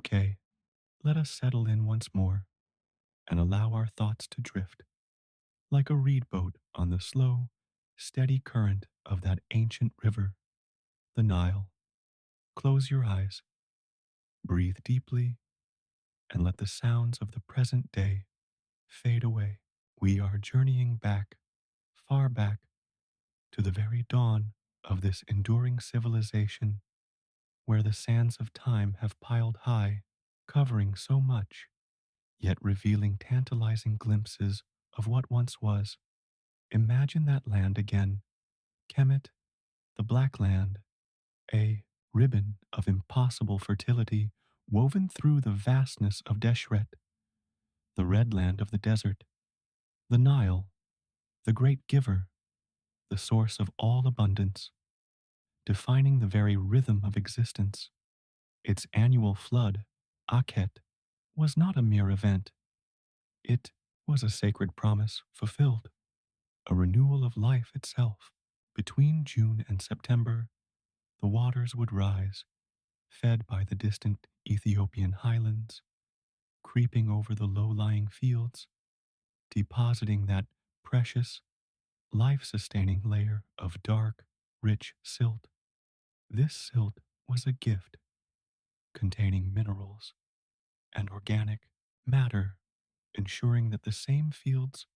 Okay, let us settle in once more and allow our thoughts to drift like a reed boat on the slow, steady current of that ancient river, the Nile. Close your eyes, breathe deeply, and let the sounds of the present day fade away. We are journeying back, far back, to the very dawn of this enduring civilization where the sands of time have piled high, covering so much, yet revealing tantalizing glimpses of what once was. Imagine that land again, Kemet, the Black Land, a ribbon of impossible fertility woven through the vastness of Deshret, the red land of the desert, the Nile, the great giver, the source of all abundance, defining the very rhythm of existence. Its annual flood, Akhet, was not a mere event. It was a sacred promise fulfilled, a renewal of life itself. Between June and September, the waters would rise, fed by the distant Ethiopian highlands, creeping over the low-lying fields, depositing that precious, life-sustaining layer of dark, rich silt. This silt was a gift containing minerals and organic matter, ensuring that the same fields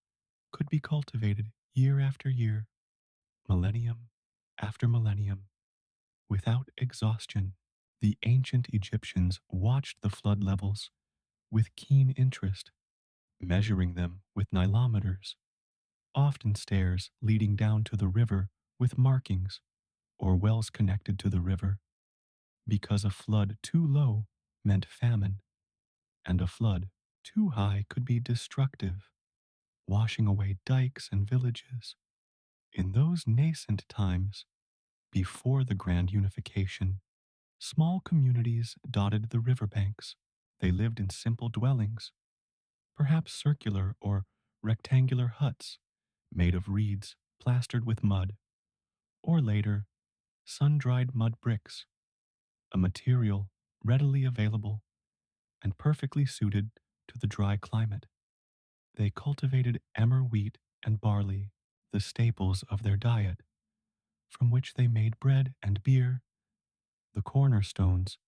could be cultivated year after year, millennium after millennium, without exhaustion. The ancient Egyptians watched the flood levels with keen interest, measuring them with nilometers, often stairs leading down to the river with markings or wells connected to the river, because a flood too low meant famine, and a flood too high could be destructive, washing away dikes and villages. In those nascent times, before the grand unification, small communities dotted the riverbanks. They lived in simple dwellings, perhaps circular or rectangular huts made of reeds plastered with mud, or later, sun-dried mud bricks, a material readily available and perfectly suited to the dry climate. They cultivated emmer wheat and barley, the staples of their diet, from which they made bread and beer, the cornerstones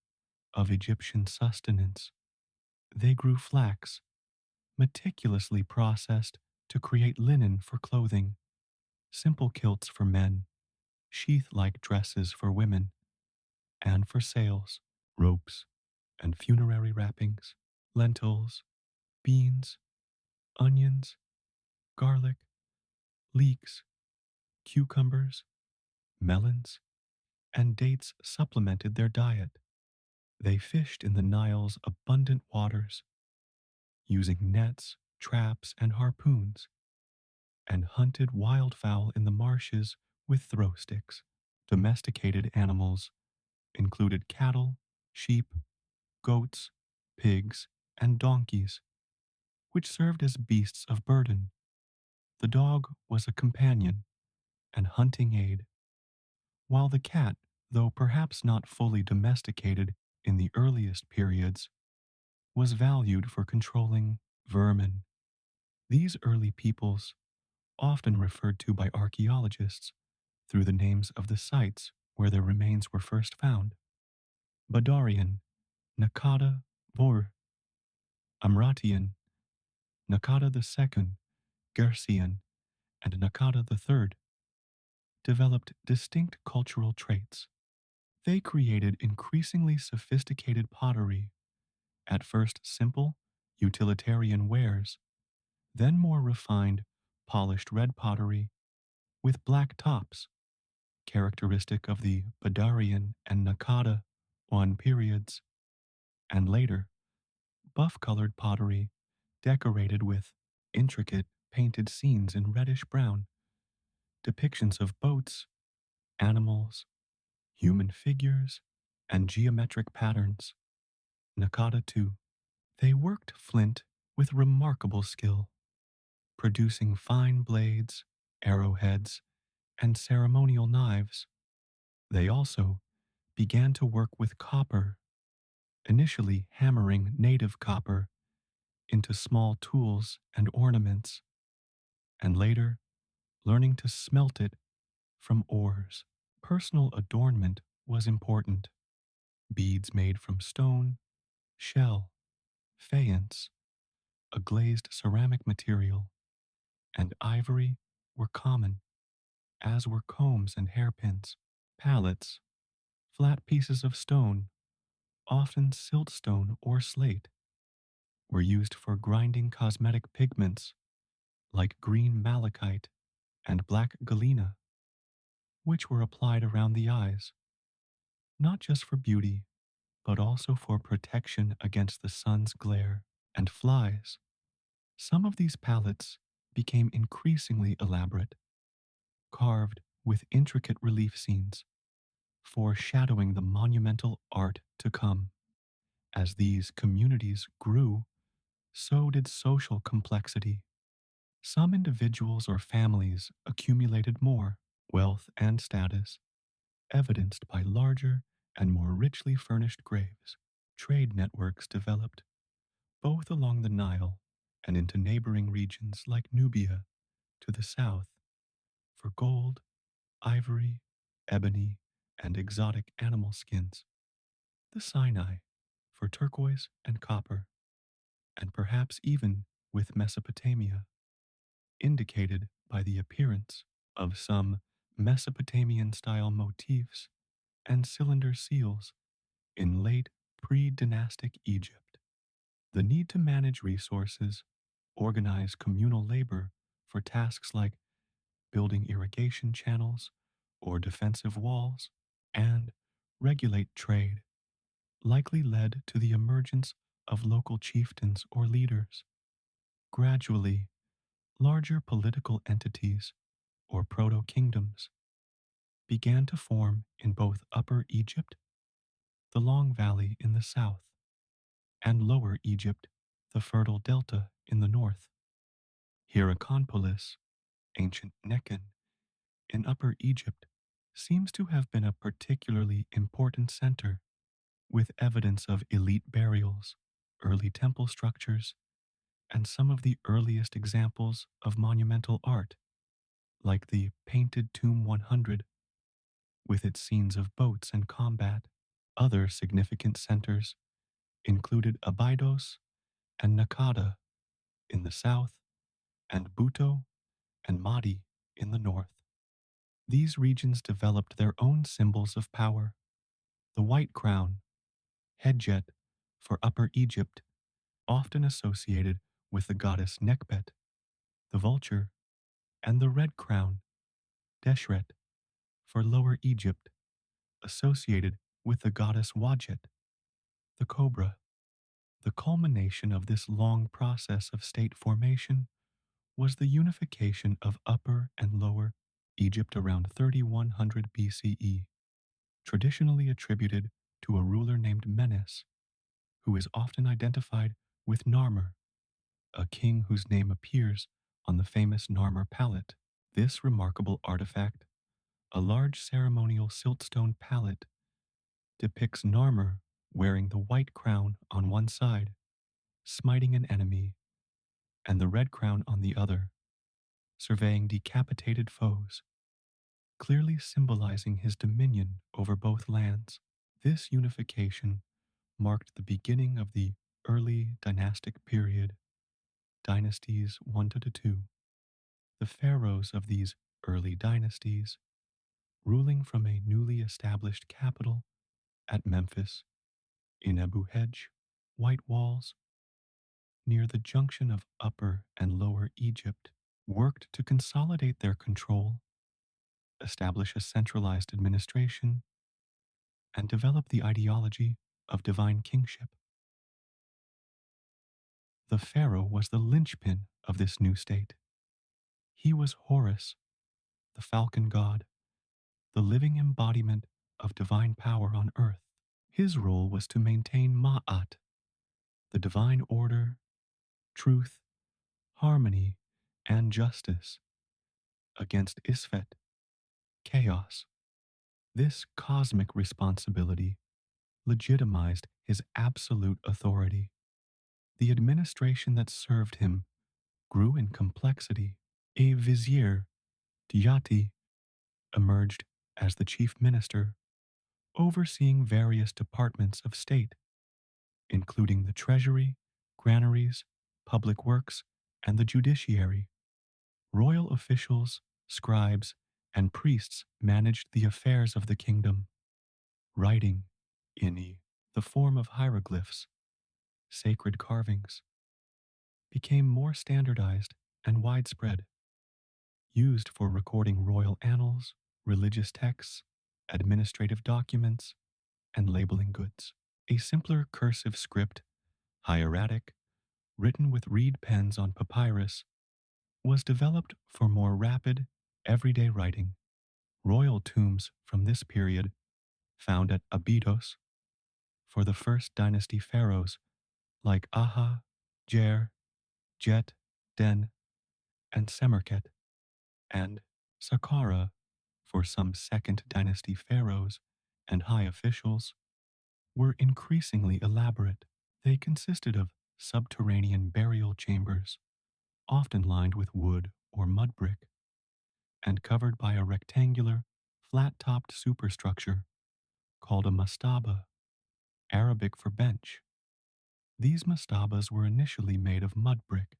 of Egyptian sustenance. They grew flax, meticulously processed to create linen for clothing, simple kilts for men, sheath-like dresses for women, and for sails, ropes, and funerary wrappings, lentils, beans, onions, garlic, leeks, cucumbers, melons, and dates supplemented their diet. They fished in the Nile's abundant waters, using nets, traps, and harpoons, and hunted wildfowl in the marshes with throw sticks. Domesticated animals included cattle, sheep, goats, pigs, and donkeys, which served as beasts of burden. The dog was a companion and hunting aid, while the cat, though perhaps not fully domesticated in the earliest periods, was valued for controlling vermin. These early peoples, often referred to by archaeologists through the names of the sites where their remains were first found: Badarian, Nakada Bor, Amratian, Nakada II, Gersian, and Nakada III, developed distinct cultural traits. They created increasingly sophisticated pottery, at first simple, utilitarian wares, then more refined, polished red pottery with black tops, characteristic of the Badarian and Nakada I periods, and later, buff-colored pottery decorated with intricate painted scenes in reddish brown, depictions of boats, animals, human figures, and geometric patterns. Nakada too. They worked flint with remarkable skill, producing fine blades, arrowheads, and ceremonial knives. They also began to work with copper, initially hammering native copper into small tools and ornaments, and later learning to smelt it from ores. Personal adornment was important. Beads made from stone, shell, faience, a glazed ceramic material, and ivory were common, as were combs and hairpins. Palettes, flat pieces of stone, often siltstone or slate, were used for grinding cosmetic pigments like green malachite and black galena, which were applied around the eyes, not just for beauty, but also for protection against the sun's glare and flies. Some of these palettes became increasingly elaborate, carved with intricate relief scenes, foreshadowing the monumental art to come. As these communities grew, so did social complexity. Some individuals or families accumulated more wealth and status, evidenced by larger and more richly furnished graves. Trade networks developed, both along the Nile and into neighboring regions like Nubia to the south, for gold, ivory, ebony, and exotic animal skins. The Sinai for turquoise and copper, and perhaps even with Mesopotamia, indicated by the appearance of some Mesopotamian style motifs and cylinder seals in late pre dynastic Egypt. The need to manage resources, organize communal labor for tasks like building irrigation channels or defensive walls, and regulate trade likely led to the emergence of local chieftains or leaders. Gradually, larger political entities, or proto kingdoms, began to form in both Upper Egypt, the Long Valley in the south, and Lower Egypt, the fertile delta in the north. Hierakonpolis, ancient Nekhen, in Upper Egypt, seems to have been a particularly important center, with evidence of elite burials, early temple structures, and some of the earliest examples of monumental art, like the Painted Tomb 100, with its scenes of boats and combat. Other significant centers included Abydos and Nakada in the south, and Buto and Madi in the north. These regions developed their own symbols of power. The white crown, Hedjet, for Upper Egypt, often associated with the goddess Nekbet, the vulture, and the red crown, Deshret, for Lower Egypt, associated with the goddess Wajet, the cobra. The culmination of this long process of state formation was the unification of Upper and Lower Egypt around 3100 BCE, traditionally attributed to a ruler named Menes, who is often identified with Narmer, a king whose name appears on the famous Narmer palette. This remarkable artifact, a large ceremonial siltstone palette, depicts Narmer wearing the white crown on one side, smiting an enemy, and the red crown on the other, surveying decapitated foes, clearly symbolizing his dominion over both lands. This unification marked the beginning of the early dynastic period, dynasties 1 to 2. The pharaohs of these early dynasties, ruling from a newly established capital at Memphis, in Abu Hej, White Walls, near the junction of Upper and Lower Egypt, worked to consolidate their control, establish a centralized administration, and develop the ideology of divine kingship. The pharaoh was the linchpin of this new state. He was Horus, the falcon god, the living embodiment of divine power on earth. His role was to maintain Ma'at, the divine order, truth, harmony, and justice, against Isfet, chaos. This cosmic responsibility legitimized his absolute authority. The administration that served him grew in complexity. A vizier, Dyati, emerged as the chief minister, overseeing various departments of state, including the treasury, granaries, public works, and the judiciary. Royal officials, scribes, and priests managed the affairs of the kingdom. Writing, in the form of hieroglyphs, sacred carvings, became more standardized and widespread, used for recording royal annals, religious texts, administrative documents, and labeling goods. A simpler cursive script, hieratic, written with reed pens on papyrus, was developed for more rapid, everyday writing. Royal tombs from this period, found at Abydos, for the first dynasty pharaohs like Aha, Jer, Jet, Den, and Semerket, and Saqqara for some second dynasty pharaohs and high officials, were increasingly elaborate. They consisted of subterranean burial chambers, often lined with wood or mud brick, and covered by a rectangular, flat topped superstructure called a mastaba, Arabic for bench. These mastabas were initially made of mud brick,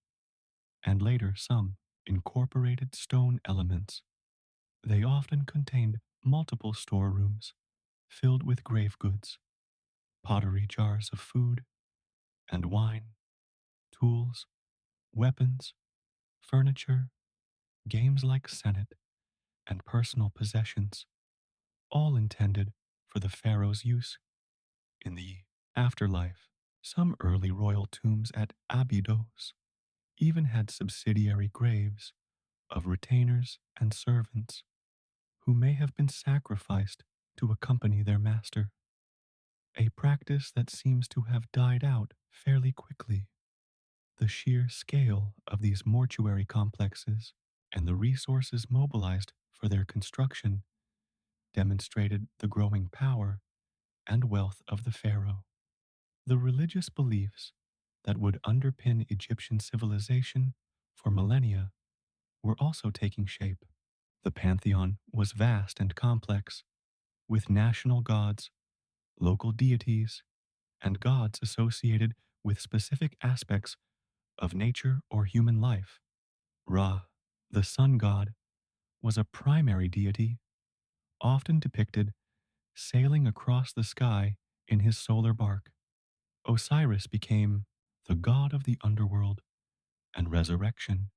and later some incorporated stone elements. They often contained multiple storerooms filled with grave goods, pottery jars of food and wine, tools, weapons, furniture, games like Senate, and personal possessions, all intended for the pharaoh's use in the afterlife. Some early royal tombs at Abydos even had subsidiary graves of retainers and servants who may have been sacrificed to accompany their master, a practice that seems to have died out fairly quickly. The sheer scale of these mortuary complexes and the resources mobilized for their construction demonstrated the growing power and wealth of the pharaoh. The religious beliefs that would underpin Egyptian civilization for millennia were also taking shape. The pantheon was vast and complex, with national gods, local deities, and gods associated with specific aspects of nature or human life. Ra, the sun god, was a primary deity, often depicted sailing across the sky in his solar bark. Osiris became the god of the underworld and resurrection.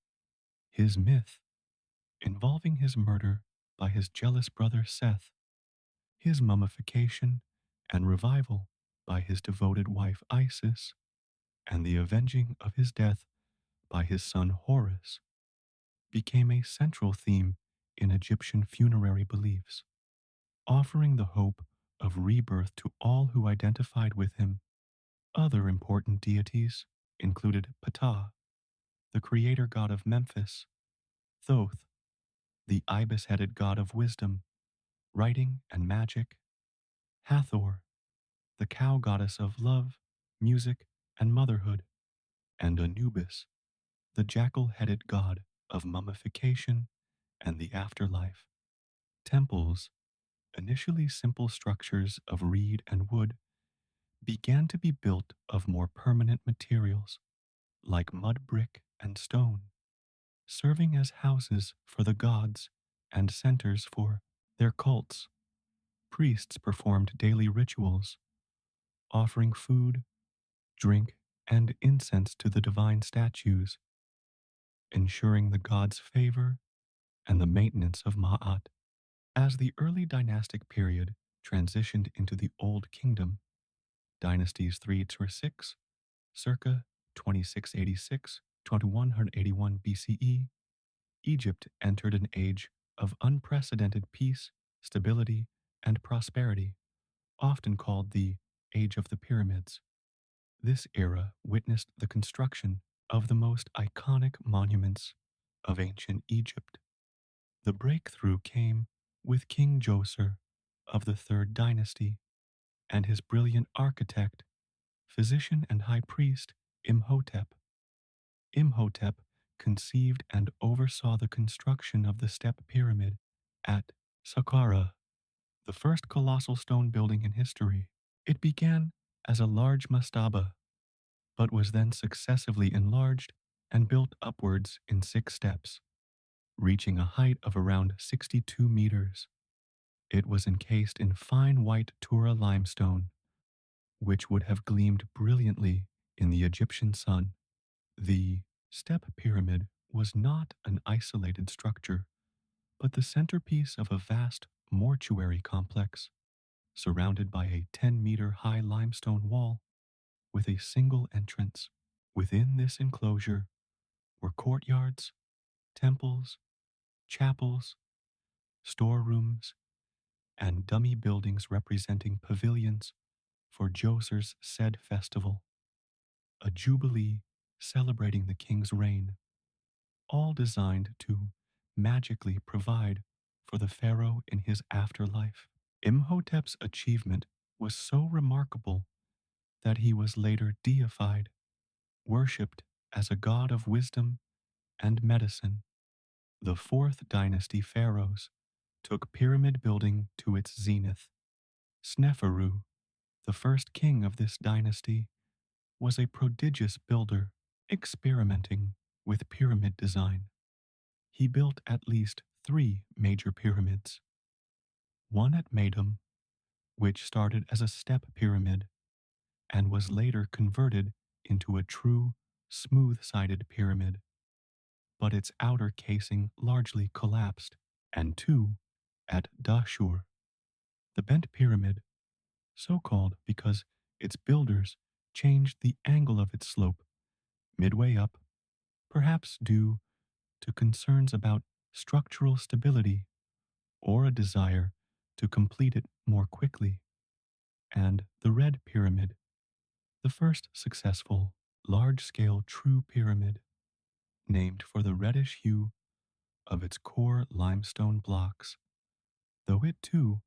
His myth, involving his murder by his jealous brother Seth, his mummification and revival by his devoted wife Isis, and the avenging of his death by his son Horus, became a central theme in Egyptian funerary beliefs, offering the hope of rebirth to all who identified with him. Other important deities included Ptah, the creator god of Memphis, Thoth, the ibis headed god of wisdom, writing, and magic, Hathor, the cow goddess of love, music, and motherhood, and Anubis, the jackal headed god of mummification and the afterlife. Temples, initially simple structures of reed and wood, began to be built of more permanent materials like mud brick and stone, serving as houses for the gods and centers for their cults. Priests performed daily rituals, offering food, drink, and incense to the divine statues, ensuring the gods' favor and the maintenance of Ma'at. As the early dynastic period transitioned into the Old Kingdom, dynasties 3 to 6, circa 2686 2181 BCE, Egypt entered an age of unprecedented peace, stability, and prosperity, often called the Age of the Pyramids. This era witnessed the construction of the most iconic monuments of ancient Egypt. The breakthrough came with King Djoser of the Third Dynasty and his brilliant architect physician and high priest Imhotep. Imhotep conceived and oversaw the construction of the step pyramid at Saqqara, the first colossal stone building in history. It began as a large mastaba, but was then successively enlarged and built upwards in 6 steps, reaching a height of around 62 meters. It was encased in fine white Tura limestone, which would have gleamed brilliantly in the Egyptian sun. The step pyramid was not an isolated structure, but the centerpiece of a vast mortuary complex, surrounded by a 10-meter high limestone wall with a single entrance. Within this enclosure were courtyards, temples, chapels, storerooms, and dummy buildings representing pavilions for Djoser's said festival, a jubilee celebrating the king's reign, all designed to magically provide for the pharaoh in his afterlife. Imhotep's achievement was so remarkable that he was later deified, worshipped as a god of wisdom and medicine. The fourth dynasty pharaohs took pyramid building to its zenith. Sneferu, the first king of this dynasty, was a prodigious builder, experimenting with pyramid design. He built at least 3 major pyramids, one at Medum, which started as a step pyramid and was later converted into a true, smooth-sided pyramid, but its outer casing largely collapsed, and 2 at Dashur, the bent pyramid, so called because its builders changed the angle of its slope midway up, perhaps due to concerns about structural stability or a desire to complete it more quickly, and the Red Pyramid, the first successful large-scale true pyramid, named for the reddish hue of its core limestone blocks, though it too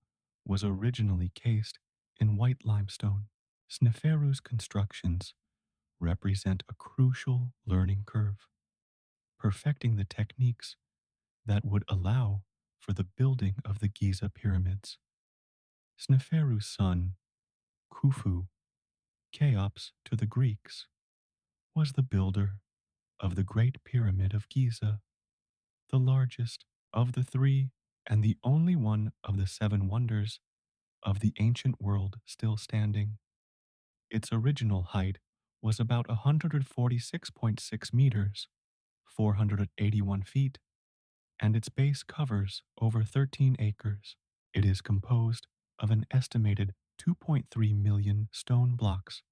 was originally cased in white limestone. Sneferu's constructions represent a crucial learning curve, perfecting the techniques that would allow for the building of the Giza pyramids. Sneferu's son, Khufu, Cheops to the Greeks, was the builder of the Great Pyramid of Giza, the largest of the 3 and the only one of the 7 wonders of the ancient world still standing. Its original height was about 146.6 meters, 481 feet, and its base covers over 13 acres. It is composed of an estimated 2.3 million stone blocks,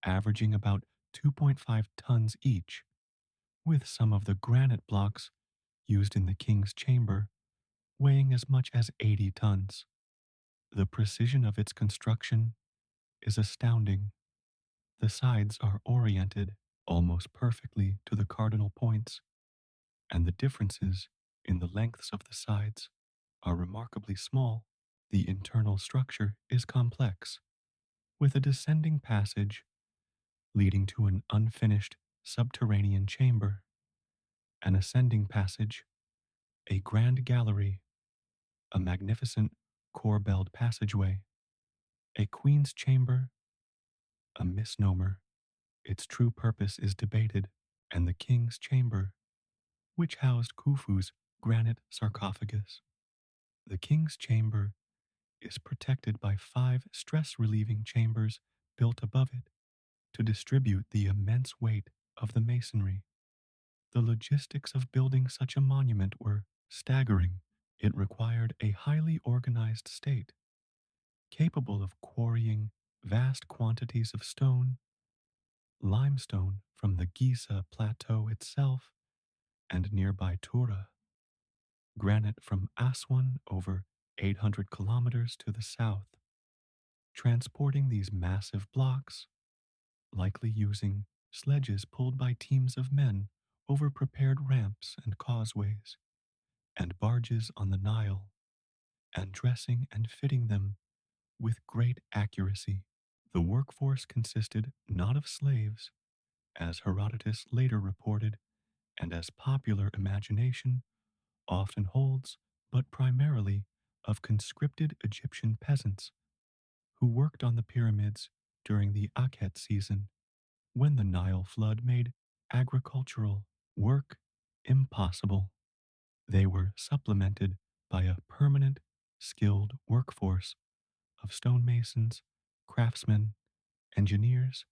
averaging about 2.5 tons each, with some of the granite blocks used in the king's chamber weighing as much as 80 tons. The precision of its construction is astounding. The sides are oriented almost perfectly to the cardinal points, and the differences in the lengths of the sides are remarkably small. The internal structure is complex, with a descending passage leading to an unfinished subterranean chamber, an ascending passage, a grand gallery, a magnificent corbelled passageway, a queen's chamber, a misnomer. Its true purpose is debated, and the king's chamber, which housed Khufu's granite sarcophagus. The king's chamber is protected by 5 stress-relieving chambers built above it to distribute the immense weight of the masonry. The logistics of building such a monument were staggering. It required a highly organized state, capable of quarrying vast quantities of stone, limestone from the Giza plateau itself and nearby Tura, granite from Aswan over 800 kilometers to the south, transporting these massive blocks, likely using sledges pulled by teams of men over prepared ramps and causeways, and barges on the Nile, and dressing and fitting them with great accuracy. The workforce consisted not of slaves, as Herodotus later reported, and as popular imagination often holds, but primarily of conscripted Egyptian peasants who worked on the pyramids during the Akhet season when the Nile flood made agricultural work impossible. They were supplemented by a permanent, skilled workforce of stonemasons, craftsmen, engineers,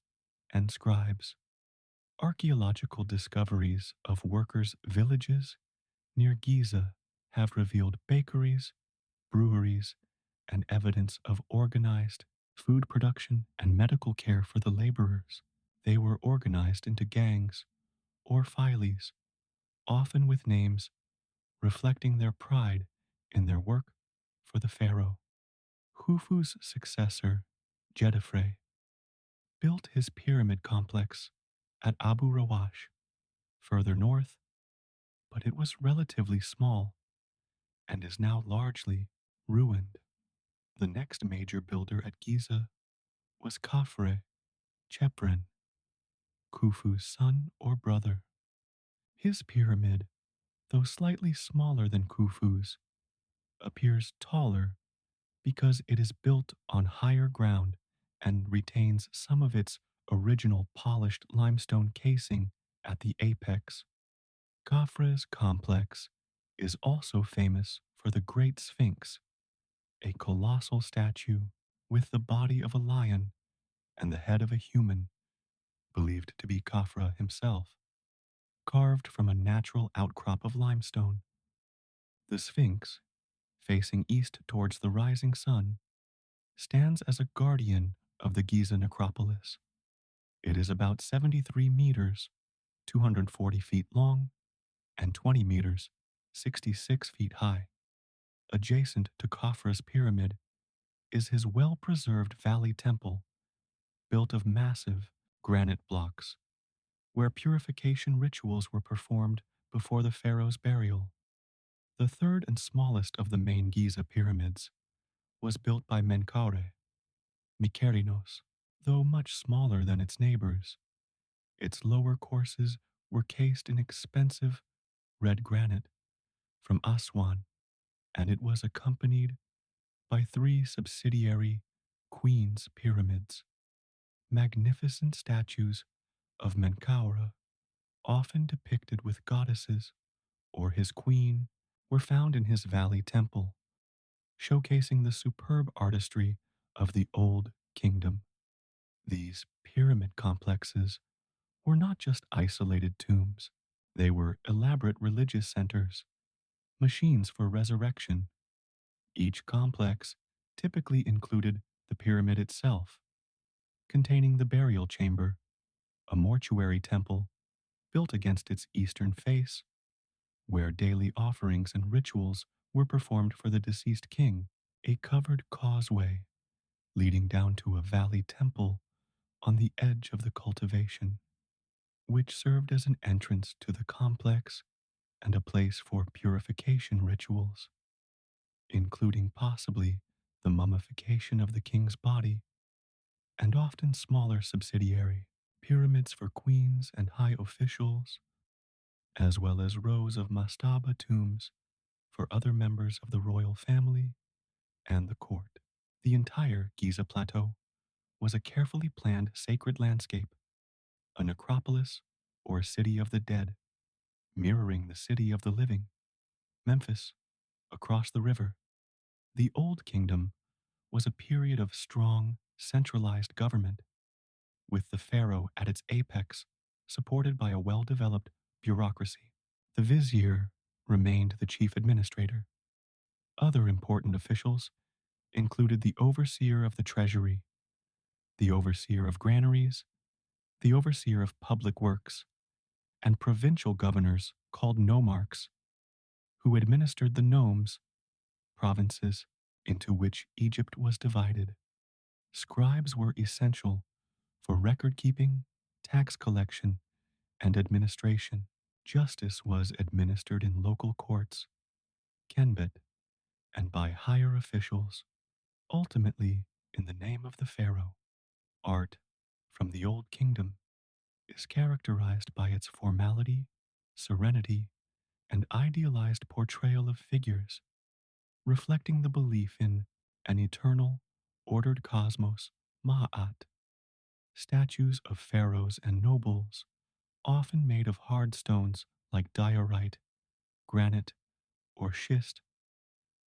and scribes. Archaeological discoveries of workers' villages near Giza have revealed bakeries, breweries, and evidence of organized food production and medical care for the laborers. They were organized into gangs or philes, often with names reflecting their pride in their work for the pharaoh. Khufu's successor, Jedefre, built his pyramid complex at Abu Rawash, further north, but it was relatively small and is now largely ruined. The next major builder at Giza was Khafre Chephren, Khufu's son or brother. His pyramid, though slightly smaller than Khufu's, appears taller because it is built on higher ground and retains some of its original polished limestone casing at the apex. Khafre's complex is also famous for the Great Sphinx, a colossal statue with the body of a lion and the head of a human, believed to be Khafre himself, carved from a natural outcrop of limestone. The Sphinx, facing east towards the rising sun, stands as a guardian of the Giza necropolis. It is about 73 meters, 240 feet long, and 20 meters, 66 feet high. Adjacent to Khafre's pyramid is his well preserved valley temple, built of massive granite blocks, where purification rituals were performed before the pharaoh's burial. The third and smallest of the main Giza pyramids was built by Menkaure, Mykerinos, though much smaller than its neighbors. Its lower courses were cased in expensive red granite from Aswan, and it was accompanied by three subsidiary Queen's pyramids, magnificent statues of Menkaure, often depicted with goddesses or his queen, were found in his valley temple, showcasing the superb artistry of the Old Kingdom. These pyramid complexes were not just isolated tombs, they were elaborate religious centers, machines for resurrection. Each complex typically included the pyramid itself, containing the burial chamber, a mortuary temple built against its eastern face, where daily offerings and rituals were performed for the deceased king, a covered causeway leading down to a valley temple on the edge of the cultivation, which served as an entrance to the complex and a place for purification rituals, including possibly the mummification of the king's body, and often smaller subsidiary pyramids for queens and high officials, as well as rows of mastaba tombs for other members of the royal family and the court. The entire Giza Plateau was a carefully planned sacred landscape, a necropolis or city of the dead, mirroring the city of the living, Memphis, across the river. The Old Kingdom was a period of strong, centralized government, with the pharaoh at its apex, supported by a well developed bureaucracy. The vizier remained the chief administrator. Other important officials included the overseer of the treasury, the overseer of granaries, the overseer of public works, and provincial governors called nomarchs, who administered the nomes, provinces into which Egypt was divided. Scribes were essential for record keeping, tax collection, and administration. Justice was administered in local courts, kenbet, and by higher officials, ultimately in the name of the pharaoh. art from the Old Kingdom is characterized by its formality, serenity, and idealized portrayal of figures, reflecting the belief in an eternal, ordered cosmos, Ma'at. Statues of pharaohs and nobles, often made of hard stones like diorite, granite, or schist,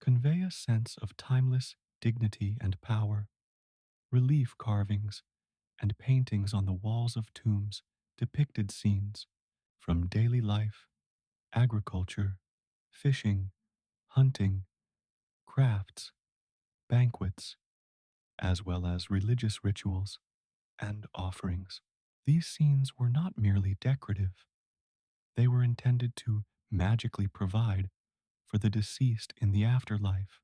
convey a sense of timeless dignity and power. Relief carvings and paintings on the walls of tombs depicted scenes from daily life, agriculture, fishing, hunting, crafts, banquets, as well as religious rituals and offerings. These scenes were not merely decorative, they were intended to magically provide for the deceased in the afterlife,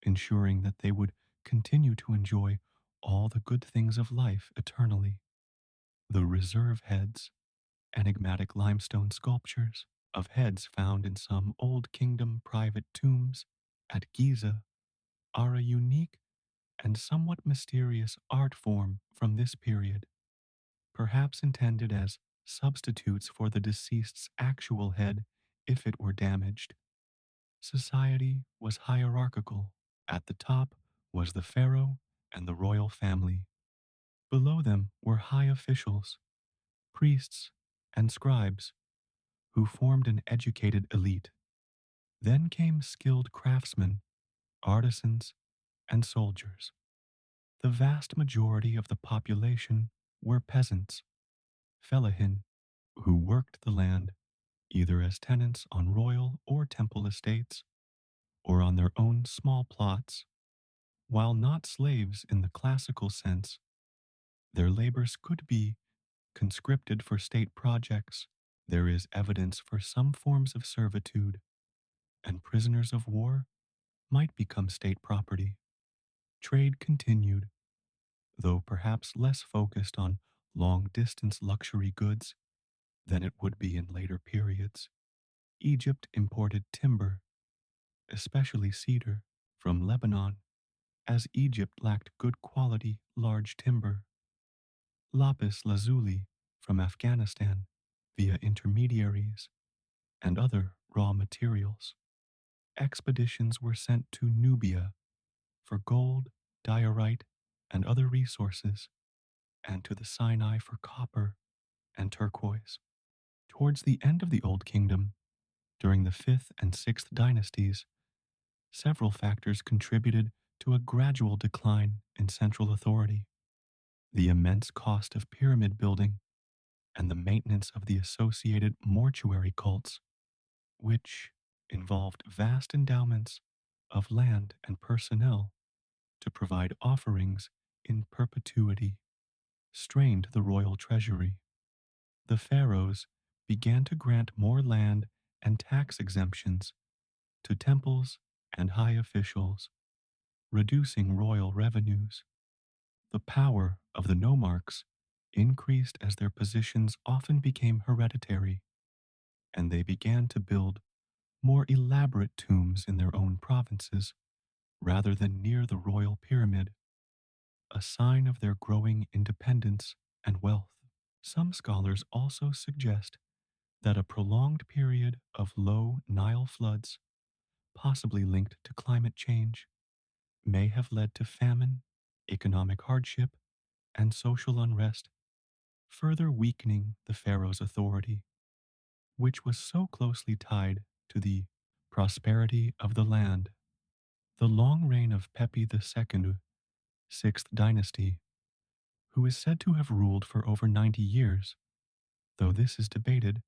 ensuring that they would continue to enjoy all the good things of life eternally. The reserve heads, enigmatic limestone sculptures of heads found in some Old Kingdom private tombs at Giza, are a unique and somewhat mysterious art form from this period, perhaps intended as substitutes for the deceased's actual head if it were damaged. Society was hierarchical. At the top was the pharaoh and the royal family. Below them were high officials, priests, and scribes who formed an educated elite. Then came skilled craftsmen, artisans, and soldiers. The vast majority of the population were peasants, fellahin, who worked the land either as tenants on royal or temple estates or on their own small plots. While not slaves in the classical sense, their labors could be conscripted for state projects. There is evidence for some forms of servitude, and prisoners of war might become state property. Trade continued, though perhaps less focused on long distance luxury goods than it would be in later periods. Egypt imported timber, especially cedar, from Lebanon, as Egypt lacked good quality large timber. Lapis lazuli from Afghanistan via intermediaries, and other raw materials. Expeditions were sent to Nubia for gold, diorite, and other resources, and to the Sinai for copper and turquoise. Towards the end of the Old Kingdom, during the 5th and 6th dynasties, several factors contributed to a gradual decline in central authority. The immense cost of pyramid building and the maintenance of the associated mortuary cults, which involved vast endowments of land and personnel to provide offerings in perpetuity, strained the royal treasury. The pharaohs began to grant more land and tax exemptions to temples and high officials, reducing royal revenues. The power of the nomarchs increased as their positions often became hereditary, and they began to build more elaborate tombs in their own provinces rather than near the royal pyramid, a sign of their growing independence and wealth. Some scholars also suggest that a prolonged period of low Nile floods, possibly linked to climate change, may have led to famine, economic hardship, and social unrest, further weakening the pharaoh's authority, which was so closely tied to the prosperity of the land. The long reign of Pepi II, 6th dynasty, who is said to have ruled for over 90 years, though this is debated,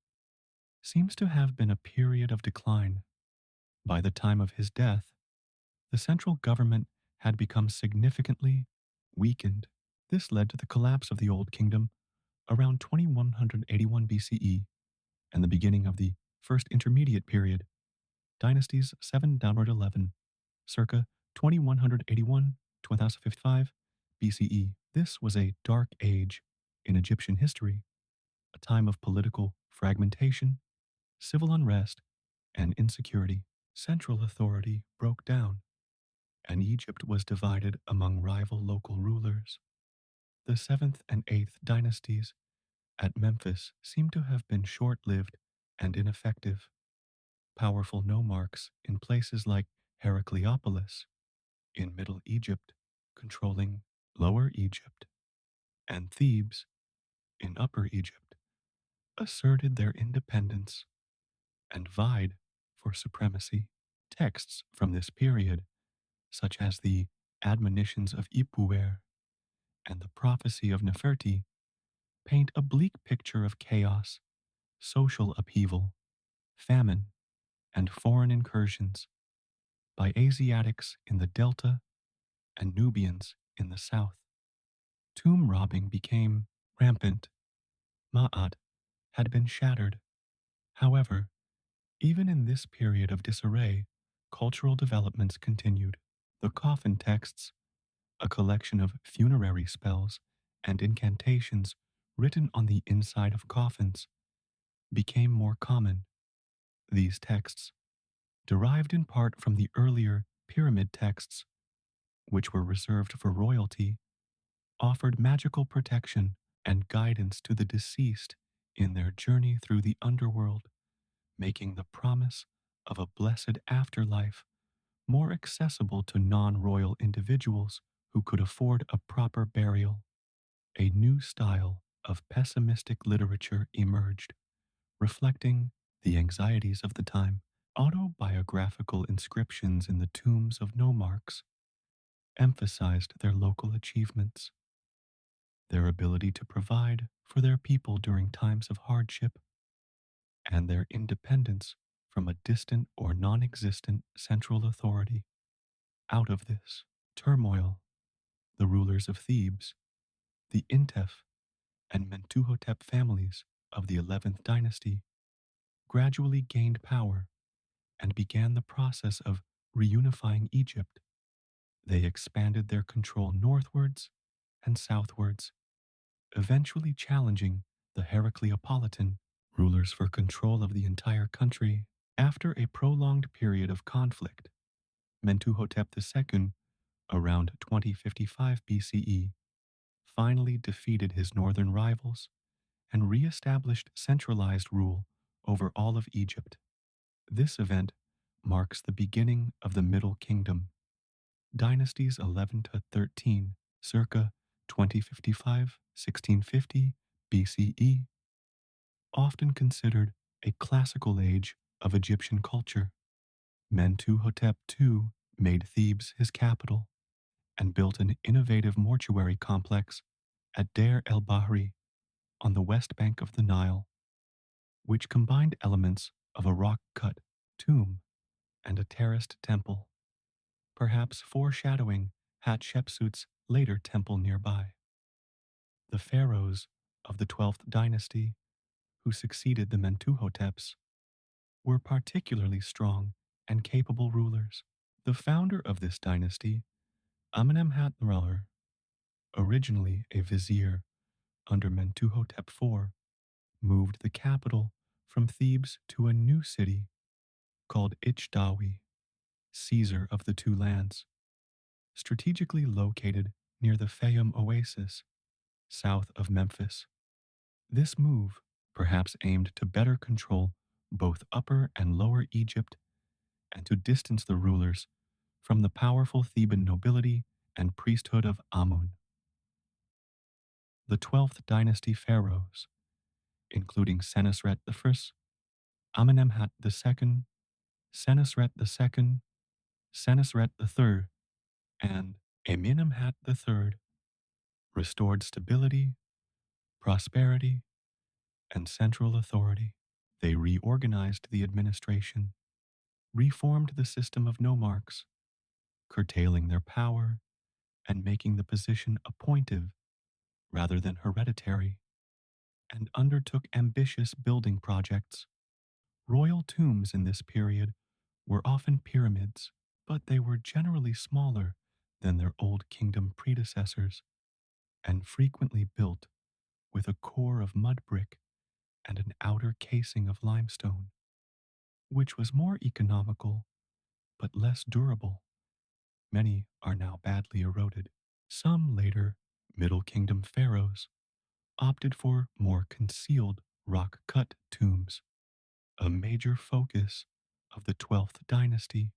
seems to have been a period of decline. By the time of his death, the central government had become significantly weakened. This led to the collapse of the Old Kingdom around 2181 BCE and the beginning of the First Intermediate Period, dynasties 7 downward 11, circa 2181 to 1055 BCE. This was a dark age in Egyptian history, a time of political fragmentation, civil unrest, and insecurity. Central authority broke down, and Egypt was divided among rival local rulers. The 7th and 8th dynasties at Memphis seem to have been short lived and ineffective. Powerful nomarchs in places like Heracleopolis in Middle Egypt, controlling Lower Egypt, and Thebes in Upper Egypt, asserted their independence and vied for supremacy. Texts from this period, such as the Admonitions of Ipuwer and the Prophecy of Neferti, paint a bleak picture of chaos, social upheaval, famine, and foreign incursions by Asiatics in the Delta and Nubians in the south. Tomb robbing became rampant. Ma'at had been shattered. However, even in this period of disarray, cultural developments continued. The coffin texts, a collection of funerary spells and incantations written on the inside of coffins, became more common. These texts, derived in part from the earlier pyramid texts, which were reserved for royalty, offered magical protection and guidance to the deceased in their journey through the underworld, making the promise of a blessed afterlife more accessible to non royal individuals who could afford a proper burial. A new style of pessimistic literature emerged, reflecting the anxieties of the time. Autobiographical inscriptions in the tombs of nomarchs emphasized their local achievements, their ability to provide for their people during times of hardship, and their independence from a distant or non existent central authority. Out of this turmoil, the rulers of Thebes, the Intef and Mentuhotep families of the 11th dynasty, gradually gained power and began the process of reunifying Egypt. They expanded their control northwards and southwards, eventually challenging the Heracleopolitan rulers for control of the entire country. After a prolonged period of conflict, Mentuhotep II, around 2055 BCE, finally defeated his northern rivals and re-established centralized rule over all of Egypt. This event marks the beginning of the Middle Kingdom, dynasties 11 to 13, circa 2055 1650 BCE, often considered a classical age of Egyptian culture. Mentuhotep II made Thebes his capital and built an innovative mortuary complex at Deir el Bahri on the west bank of the Nile, which combined elements of a rock cut tomb and a terraced temple, perhaps foreshadowing Hatshepsut's later temple nearby. The pharaohs of the 12th dynasty, who succeeded the Mentuhoteps, were particularly strong and capable rulers. The founder of this dynasty, Amenemhat-Reller, originally a vizier under Mentuhotep IV, moved the capital from Thebes to a new city called Ichdawi, Caesar of the Two Lands, strategically located near the Fayum Oasis, south of Memphis. This move, perhaps aimed to better control both Upper and Lower Egypt and to distance the rulers from the powerful Theban nobility and priesthood of Amun. The 12th dynasty pharaohs, including Senusret I, Amenemhat II, Senusret II, Senusret III, and Amenemhat III, restored stability, prosperity, and central authority. They reorganized the administration, reformed the system of nomarchs, curtailing their power and making the position appointive rather than hereditary, and undertook ambitious building projects. Royal tombs in this period were often pyramids, but they were generally smaller than their Old Kingdom predecessors and frequently built with a core of mud brick and an outer casing of limestone, which was more economical but less durable. Many are now badly eroded. Some later Middle Kingdom pharaohs opted for more concealed rock cut tombs. A major focus of the 12th dynasty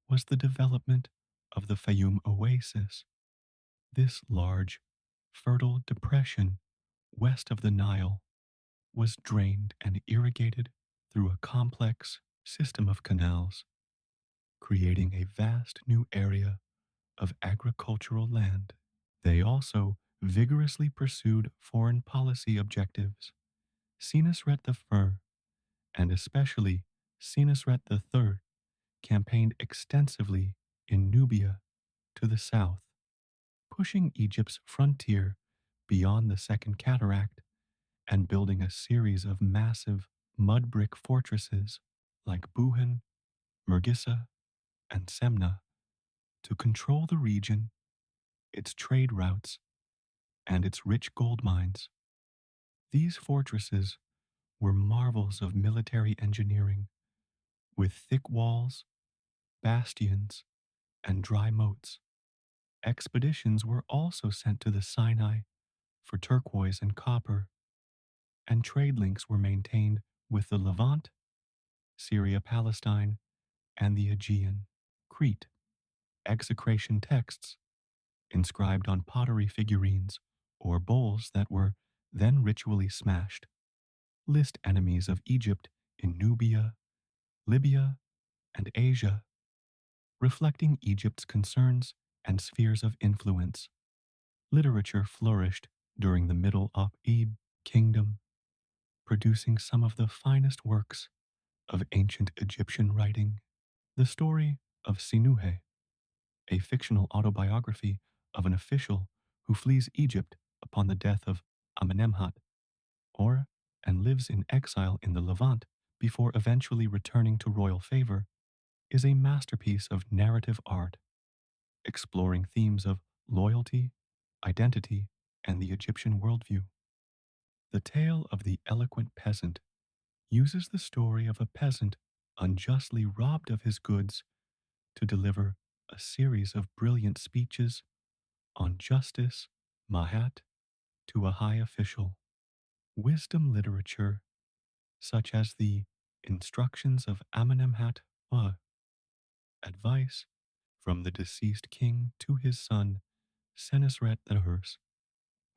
was the development of the Fayum Oasis. This large, fertile depression west of the Nile was drained and irrigated through a complex system of canals, creating a vast new area of agricultural land. They also vigorously pursued foreign policy objectives. Senusret I, and especially Senusret III, campaigned extensively in Nubia to the south, pushing Egypt's frontier beyond the Second Cataract and building a series of massive mud brick fortresses like Buhan, Mergissa, and Semna to control the region, its trade routes, and its rich gold mines. These fortresses were marvels of military engineering, with thick walls, bastions, and dry moats. Expeditions were also sent to the Sinai for turquoise and copper, and trade links were maintained with the Levant, Syria Palestine, and the Aegean. Crete, execration texts inscribed on pottery figurines or bowls that were then ritually smashed, list enemies of Egypt in Nubia, Libya, and Asia, reflecting Egypt's concerns and spheres of influence. Literature flourished during the Middle Ebe kingdom, producing some of the finest works of ancient Egyptian writing. The story of Sinuhe, a fictional autobiography of an official who flees Egypt upon the death of Amenemhat, or and lives in exile in the Levant before eventually returning to royal favor, is a masterpiece of narrative art, exploring themes of loyalty, identity, and the Egyptian worldview. The tale of the eloquent peasant uses the story of a peasant unjustly robbed of his goods to deliver a series of brilliant speeches on justice, Mahat, to a high official. Wisdom literature, such as the Instructions of Amenemhat I, advice from the deceased king to his son Senusret I,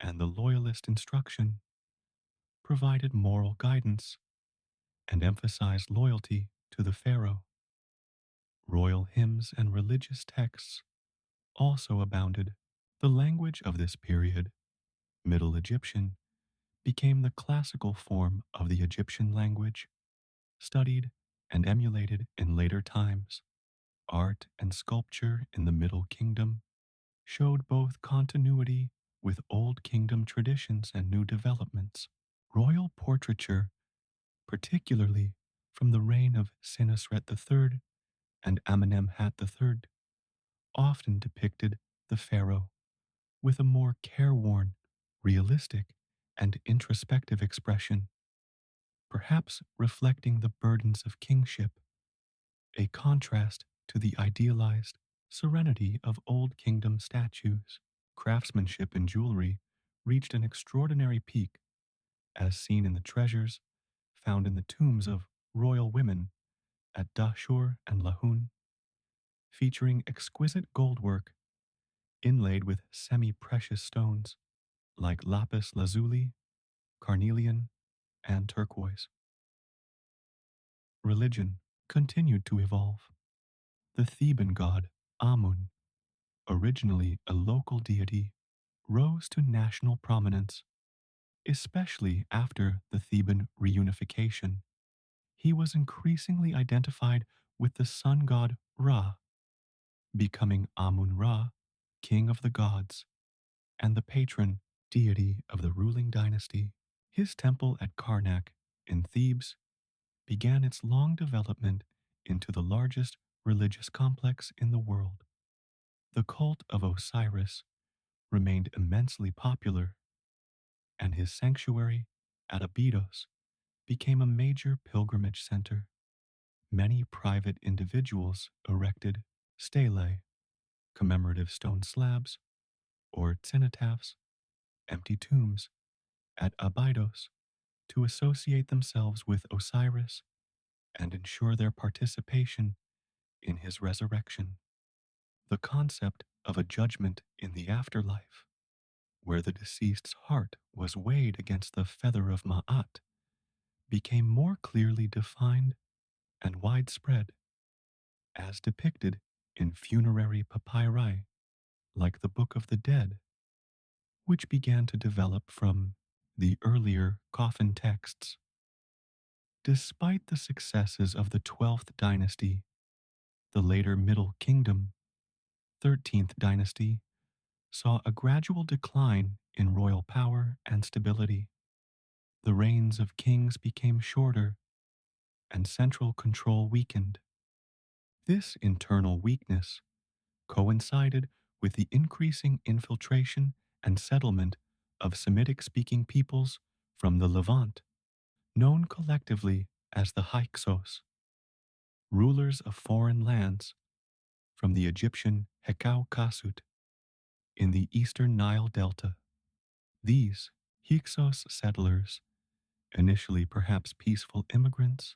and the Loyalist instruction, provided moral guidance and emphasized loyalty to the pharaoh. Royal hymns and religious texts also abounded. The language of this period, Middle Egyptian, became the classical form of the Egyptian language, studied and emulated in later times. Art and sculpture in the Middle Kingdom showed both continuity with Old Kingdom traditions and new developments. Royal portraiture, particularly from the reign of Senusret III and Amenemhat III, often depicted the pharaoh with a more careworn, realistic, and introspective expression, perhaps reflecting the burdens of kingship, a contrast to the idealized serenity of Old Kingdom statues. Craftsmanship in jewelry reached an extraordinary peak, as seen in the treasures found in the tombs of royal women at Dashur and Lahun, featuring exquisite goldwork inlaid with semi-precious stones like lapis lazuli, carnelian, and turquoise. Religion continued to evolve. The Theban god, Amun, originally a local deity, rose to national prominence, especially after the Theban reunification. He was increasingly identified with the sun god Ra, becoming Amun Ra, king of the gods, and the patron deity of the ruling dynasty. His temple at Karnak in Thebes began its long development into the largest religious complex in the world. The cult of Osiris remained immensely popular, and his sanctuary at Abydos became a major pilgrimage center. Many private individuals erected stelae, commemorative stone slabs, or cenotaphs empty tombs at Abydos to associate themselves with Osiris and ensure their participation in his resurrection. The concept of a judgment in the afterlife, where the deceased's heart was weighed against the feather of Ma'at, became more clearly defined and widespread, as depicted in funerary papyri like the Book of the Dead, which began to develop from the earlier coffin texts. Despite the successes of the 12th dynasty, the later Middle Kingdom, 13th dynasty, saw a gradual decline in royal power and stability. The reigns of kings became shorter and central control weakened. This internal weakness coincided with the increasing infiltration and settlement of Semitic speaking peoples from the Levant, known collectively as the Hyksos, rulers of foreign lands from the Egyptian Hekau Kasut in the eastern Nile Delta. These Hyksos settlers, initially perhaps peaceful immigrants,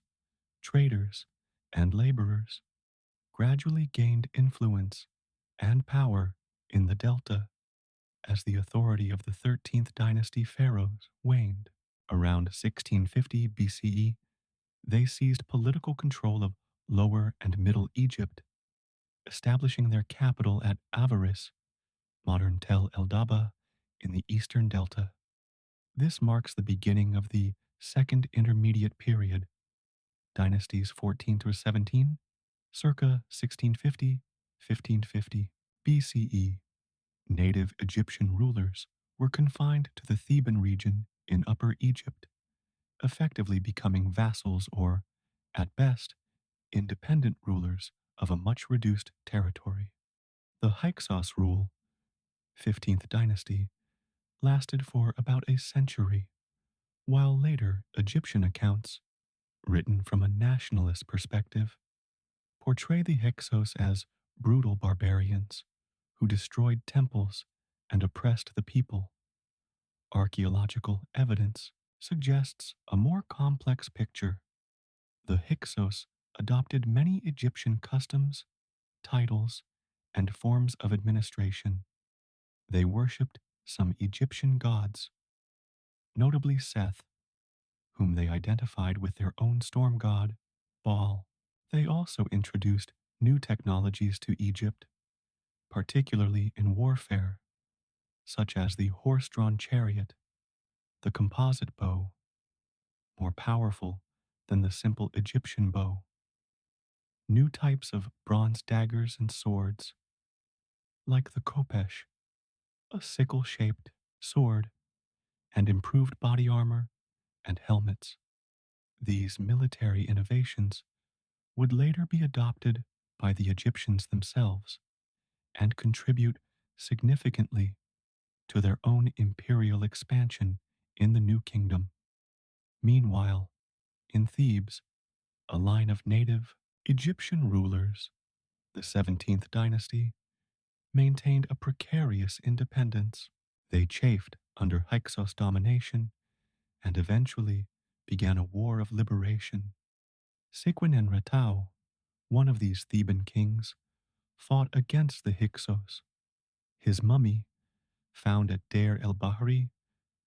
traders, and laborers, gradually gained influence and power in the Delta as the authority of the 13th dynasty pharaohs waned. Around 1650 BCE, they seized political control of Lower and Middle Egypt, establishing their capital at Avaris, modern Tel El Daba, in the eastern delta. This marks the beginning of the Second Intermediate Period, dynasties 14 through 17, circa 1650 1550 BCE. Native Egyptian rulers were confined to the Theban region in Upper Egypt, effectively becoming vassals or, at best, independent rulers of a much reduced territory. The Hyksos rule, 15th dynasty, lasted for about a century, while later Egyptian accounts, written from a nationalist perspective, portray the Hyksos as brutal barbarians who destroyed temples and oppressed the people. Archaeological evidence suggests a more complex picture. The Hyksos adopted many Egyptian customs, titles, and forms of administration. They worshipped some Egyptian gods, notably Seth, whom they identified with their own storm god, Baal. They also introduced new technologies to Egypt, particularly in warfare, such as the horse-drawn chariot, the composite bow, more powerful than the simple Egyptian bow, new types of bronze daggers and swords, like the khopesh, a sickle-shaped sword, and improved body armor and helmets. These military innovations would later be adopted by the Egyptians themselves and contribute significantly to their own imperial expansion in the New Kingdom. Meanwhile, in Thebes, a line of native Egyptian rulers, the 17th dynasty, maintained a precarious independence. They chafed under Hyksos domination and eventually began a war of liberation. Sequenenretau, one of these Theban kings, fought against the Hyksos. His mummy, found at Deir el-Bahri,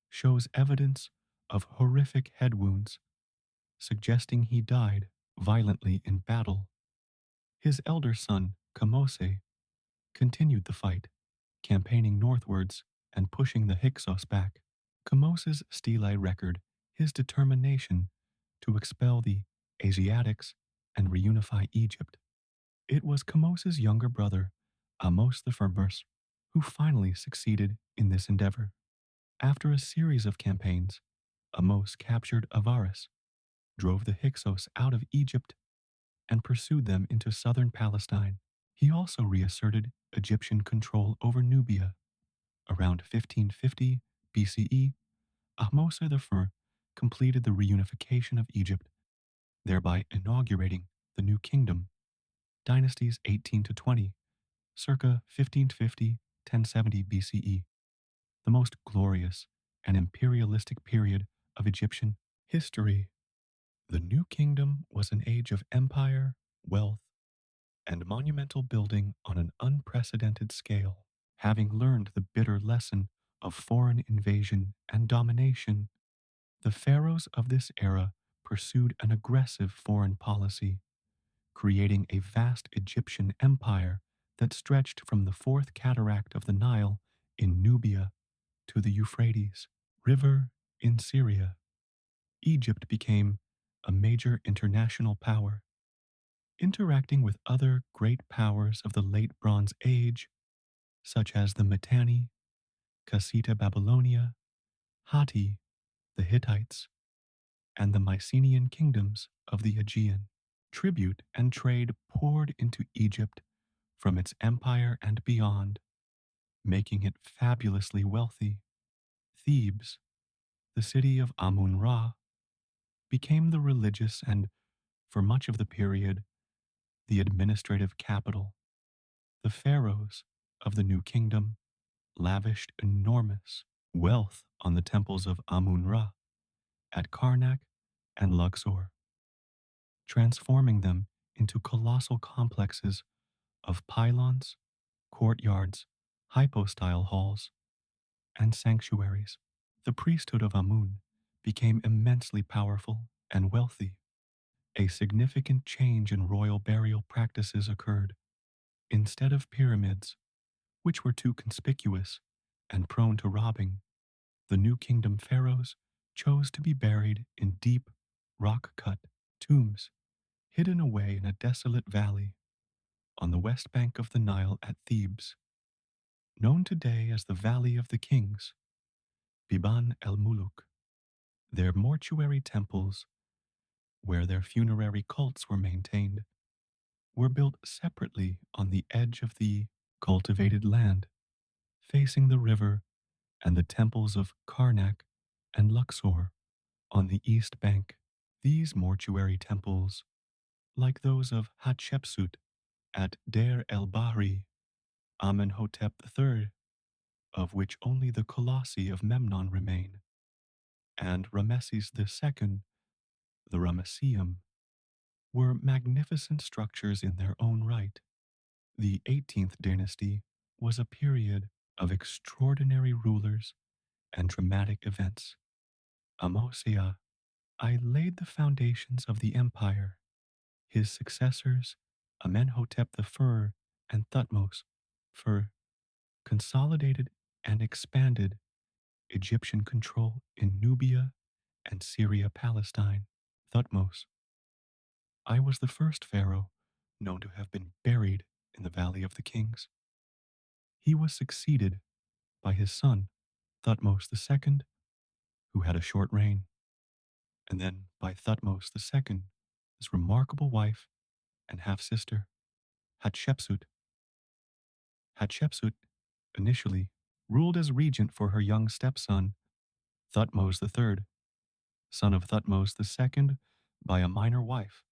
shows evidence of horrific head wounds, suggesting he died violently in battle. His elder son, Kamose, continued the fight, campaigning northwards and pushing the Hyksos back. Kamose's stelae record his determination to expel the Asiatics and reunify Egypt. It was Kamose's younger brother, Amos the Firmus, who finally succeeded in this endeavor. After a series of campaigns, Amos captured Avaris, drove the Hyksos out of Egypt, and pursued them into southern Palestine. He also reasserted Egyptian control over Nubia. Around 1550 BCE, Ahmose I completed the reunification of Egypt, thereby inaugurating the New Kingdom, dynasties 18 to 20, circa 1550 1070 BCE. the most glorious and imperialistic period of Egyptian history. The New Kingdom was an age of empire, wealth, and monumental building on an unprecedented scale. Having learned the bitter lesson of foreign invasion and domination, the pharaohs of this era pursued an aggressive foreign policy, creating a vast Egyptian empire that stretched from the fourth cataract of the Nile in Nubia to the Euphrates River in Syria. Egypt became a major international power, interacting with other great powers of the late Bronze Age, such as the Mitanni, Kassita Babylonia, Hatti, the Hittites, and the Mycenaean kingdoms of the Aegean. Tribute and trade poured into Egypt from its empire and beyond, making it fabulously wealthy. Thebes, the city of Amun Ra, became the religious and, for much of the period, the administrative capital. The pharaohs of the New Kingdom lavished enormous wealth on the temples of Amun Ra at Karnak and Luxor, transforming them into colossal complexes of pylons, courtyards, hypostyle halls, and sanctuaries. The priesthood of Amun became immensely powerful and wealthy. A significant change in royal burial practices occurred. Instead of pyramids, which were too conspicuous and prone to robbing, the New Kingdom pharaohs chose to be buried in deep, rock cut tombs, hidden away in a desolate valley on the west bank of the Nile at Thebes, known today as the Valley of the Kings, Biban el Muluk. Their mortuary temples, where their funerary cults were maintained, were built separately on the edge of the cultivated land, facing the river and the temples of Karnak and Luxor on the east bank. These mortuary temples, like those of Hatshepsut at Deir el Bahri, Amenhotep III, of which only the colossi of Memnon remain, and Rameses II, the Ramesseum, were magnificent structures in their own right. The 18th dynasty was a period of extraordinary rulers and dramatic events. Amosia I laid the foundations of the empire. His successors, Amenhotep I and Thutmose I, consolidated and expanded Egyptian control in Nubia and Syria Palestine. Thutmose I was the first pharaoh known to have been buried in the Valley of the Kings. He was succeeded by his son, Thutmose II, who had a short reign, and then by Thutmose II, his remarkable wife and half sister, Hatshepsut. Hatshepsut initially ruled as regent for her young stepson, Thutmose III, son of Thutmose II by a minor wife.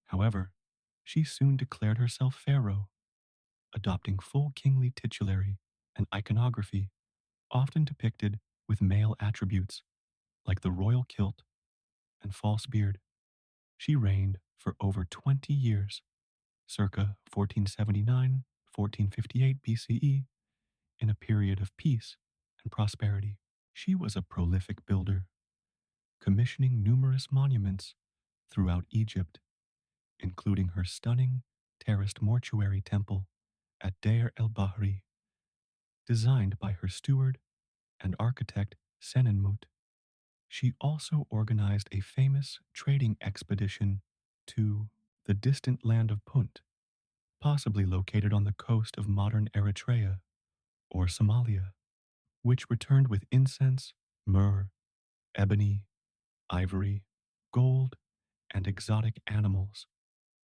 However, she soon declared herself pharaoh, adopting full kingly titulary and iconography, often depicted with male attributes like the royal kilt and false beard. She reigned for over 20 years, circa 1479 1458 BCE, in a period of peace and prosperity. She was a prolific builder, commissioning numerous monuments throughout Egypt, including her stunning terraced mortuary temple at Deir el Bahri, designed by her steward and architect Senenmut. She also organized a famous trading expedition to the distant land of Punt, possibly located on the coast of modern Eritrea or Somalia, which returned with incense, myrrh, ebony, ivory, gold, and exotic animals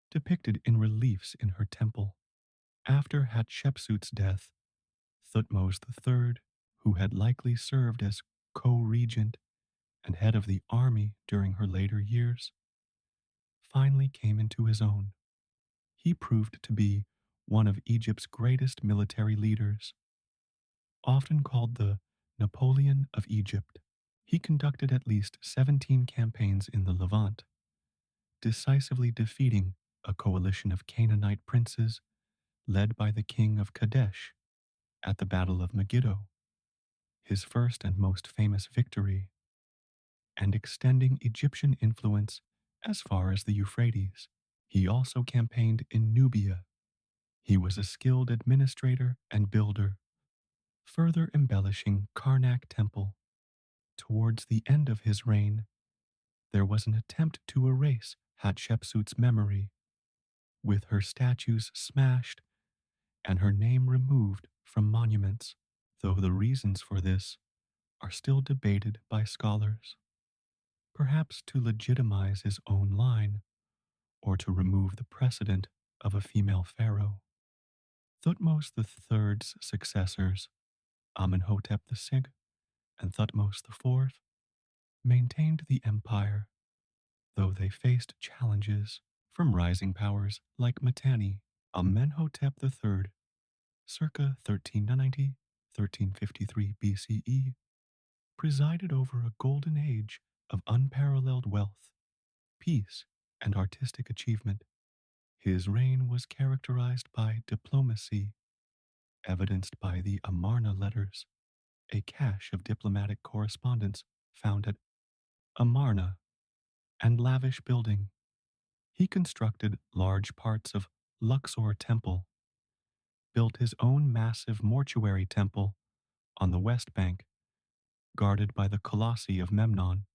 depicted in reliefs in her temple. After Hatshepsut's death, Thutmose III, who had likely served as co-regent and head of the army during her later years, finally came into his own. He proved to be one of Egypt's greatest military leaders, often called the Napoleon of Egypt. He conducted at least 17 campaigns in the Levant, decisively defeating a coalition of Canaanite princes led by the king of Kadesh at the Battle of Megiddo, his first and most famous victory, and extending Egyptian influence as far as the Euphrates. He also campaigned in Nubia. He was a skilled administrator and builder, further embellishing Karnak Temple. Towards the end of his reign, there was an attempt to erase Hatshepsut's memory, with her statues smashed and her name removed from monuments, though the reasons for this are still debated by scholars. Perhaps to legitimize his own line or to remove the precedent of a female pharaoh. Thutmose III's successors, Amenhotep VI and Thutmose IV, maintained the empire, though they faced challenges from rising powers like Mitanni. Amenhotep III, circa 1390 1353 BCE, presided over a golden age of unparalleled wealth, peace, and artistic achievement. His reign was characterized by diplomacy, evidenced by the Amarna letters, a cache of diplomatic correspondence found at Amarna, and lavish building. He constructed large parts of Luxor Temple, built his own massive mortuary temple on the west bank, guarded by the Colossi of Memnon,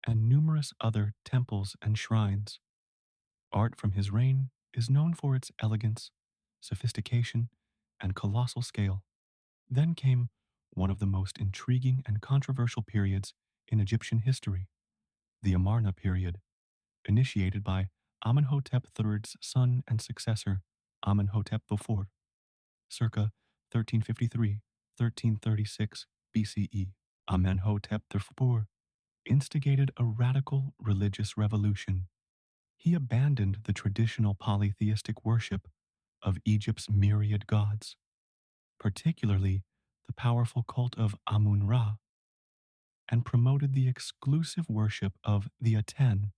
and numerous other temples and shrines. Art from his reign is known for its elegance, sophistication, and colossal scale. Then came one of the most intriguing and controversial periods in Egyptian history, the Amarna period, initiated by Amenhotep III's son and successor, Amenhotep IV, circa 1353 1336 BCE. Amenhotep IV instigated a radical religious revolution. He abandoned the traditional polytheistic worship of Egypt's myriad gods, particularly the powerful cult of Amun-Ra, and promoted the exclusive worship of the Aten,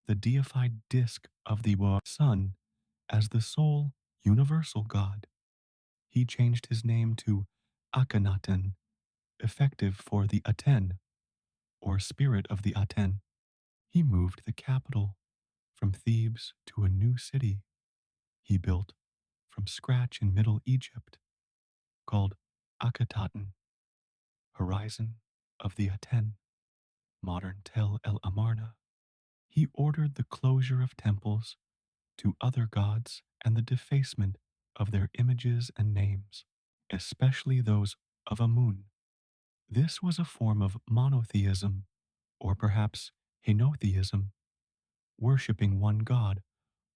the deified disk of the sun, as the sole universal god. He changed his name to Akhenaten, effective for the Aten, or spirit of the Aten. He moved the capital from Thebes to a new city he built from scratch in Middle Egypt, called Akhetaten, Horizon of the Aten, modern Tel El Amarna. He ordered the closure of temples to other gods and the defacement of their images and names, especially those of Amun. This was a form of monotheism, or perhaps henotheism, worshipping one god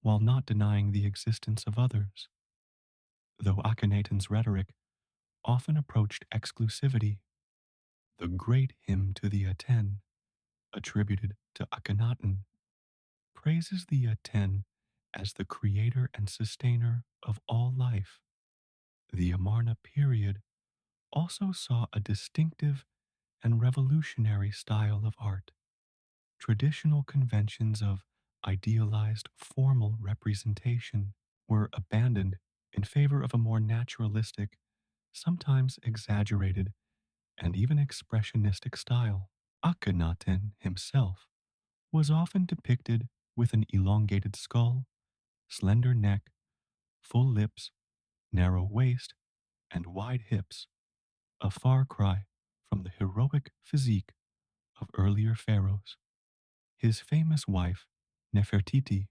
while not denying the existence of others. Though Akhenaten's rhetoric often approached exclusivity, the great hymn to the Aten, attributed to Akhenaten, praises the Aten as the creator and sustainer of all life. The Amarna period also saw a distinctive and revolutionary style of art. Traditional conventions of idealized formal representation were abandoned in favor of a more naturalistic, sometimes exaggerated, and even expressionistic style. Akhenaten himself was often depicted with an elongated skull, slender neck, full lips, narrow waist, and wide hips, a far cry from the heroic physique of earlier pharaohs. His famous wife, Nefertiti,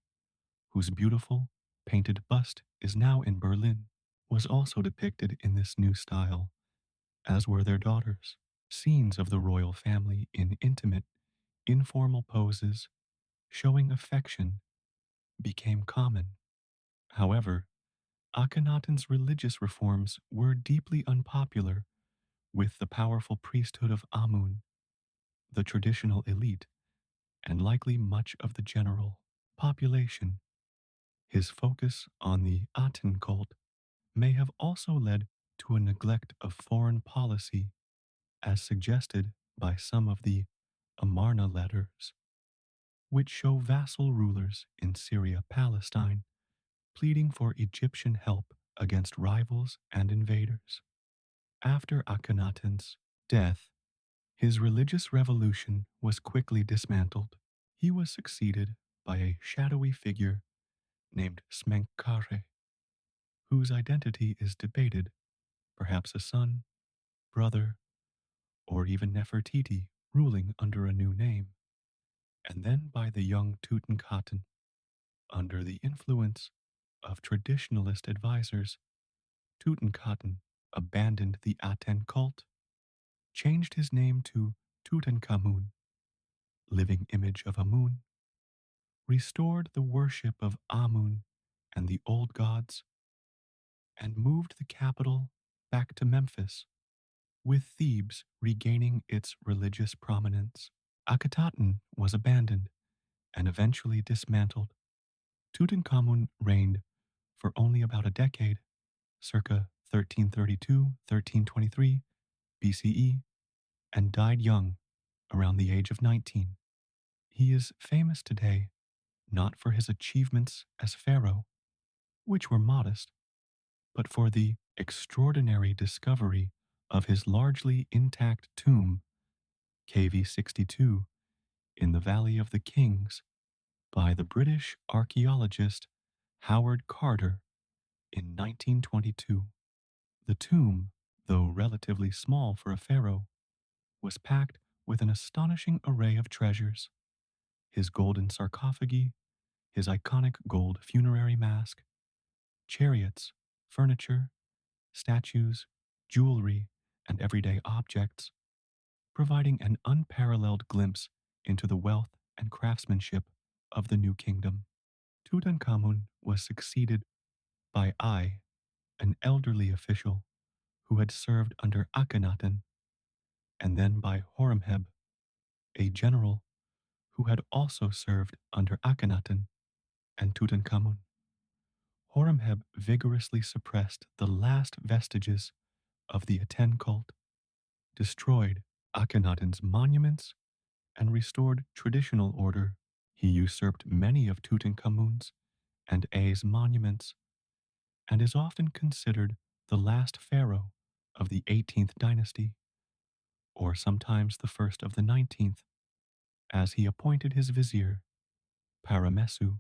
whose beautiful, painted bust is now in Berlin, was also depicted in this new style, as were their daughters. Scenes of the royal family in intimate, informal poses showing affection became common. However, Akhenaten's religious reforms were deeply unpopular with the powerful priesthood of Amun, the traditional elite, and likely much of the general population. His focus on the Aten cult may have also led to a neglect of foreign policy as suggested by some of the Amarna letters, which show vassal rulers in Syria Palestine pleading for Egyptian help against rivals and invaders. After Akhenaten's death, his religious revolution was quickly dismantled. He was succeeded by a shadowy figure named Smenkhare, whose identity is debated, perhaps a son, brother, or even Nefertiti ruling under a new name, and then by the young Tutankhaten. Under the influence of traditionalist advisors, Tutankhaten abandoned the Aten cult, changed his name to Tutankhamun, living image of Amun, restored the worship of Amun and the old gods, and moved the capital back to Memphis, with Thebes regaining its religious prominence. Akhetaten was abandoned and eventually dismantled. Tutankhamun reigned for only about a decade, circa 1332 1323 BCE, and died young, around the age of 19. He is famous today not for his achievements as pharaoh, which were modest, but for the extraordinary discovery of his largely intact tomb, KV 62, in the Valley of the Kings by the British archaeologist Howard Carter in 1922. The tomb, though relatively small for a pharaoh, was packed with an astonishing array of treasures: his golden sarcophagi, his iconic gold funerary mask, chariots, furniture, statues, jewelry, and everyday objects, providing an unparalleled glimpse into the wealth and craftsmanship of the new kingdom. Tutankhamun was succeeded by Ai, an elderly official who had served under Akhenaten, and then by Horemheb, a general who had also served under Akhenaten and Tutankhamun. Horemheb vigorously suppressed the last vestiges of the Aten cult, destroyed Akhenaten's monuments, and restored traditional order. He usurped many of Tutankhamun's and A's monuments, and is often considered the last pharaoh of the 18th dynasty, or sometimes the first of the 19th, as he appointed his vizier, Paramessu,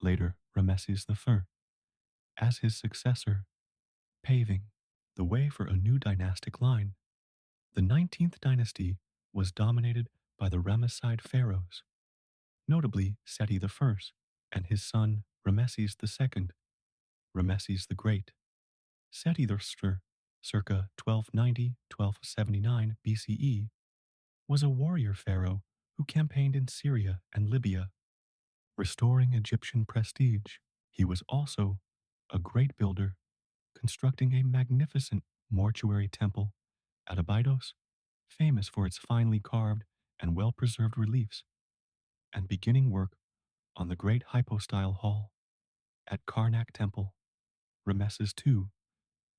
later Rameses I, as his successor, paving the way for a new dynastic line. The 19th dynasty was dominated by the Ramesside pharaohs, notably Seti I and his son Rameses II, Rameses the Great. Seti I, circa 1290-1279 BCE, was a warrior pharaoh who campaigned in Syria and Libya, restoring Egyptian prestige. He was also a great builder, constructing a magnificent mortuary temple at Abydos, famous for its finely carved and well-preserved reliefs, and beginning work on the great hypostyle hall at Karnak Temple. Rameses II,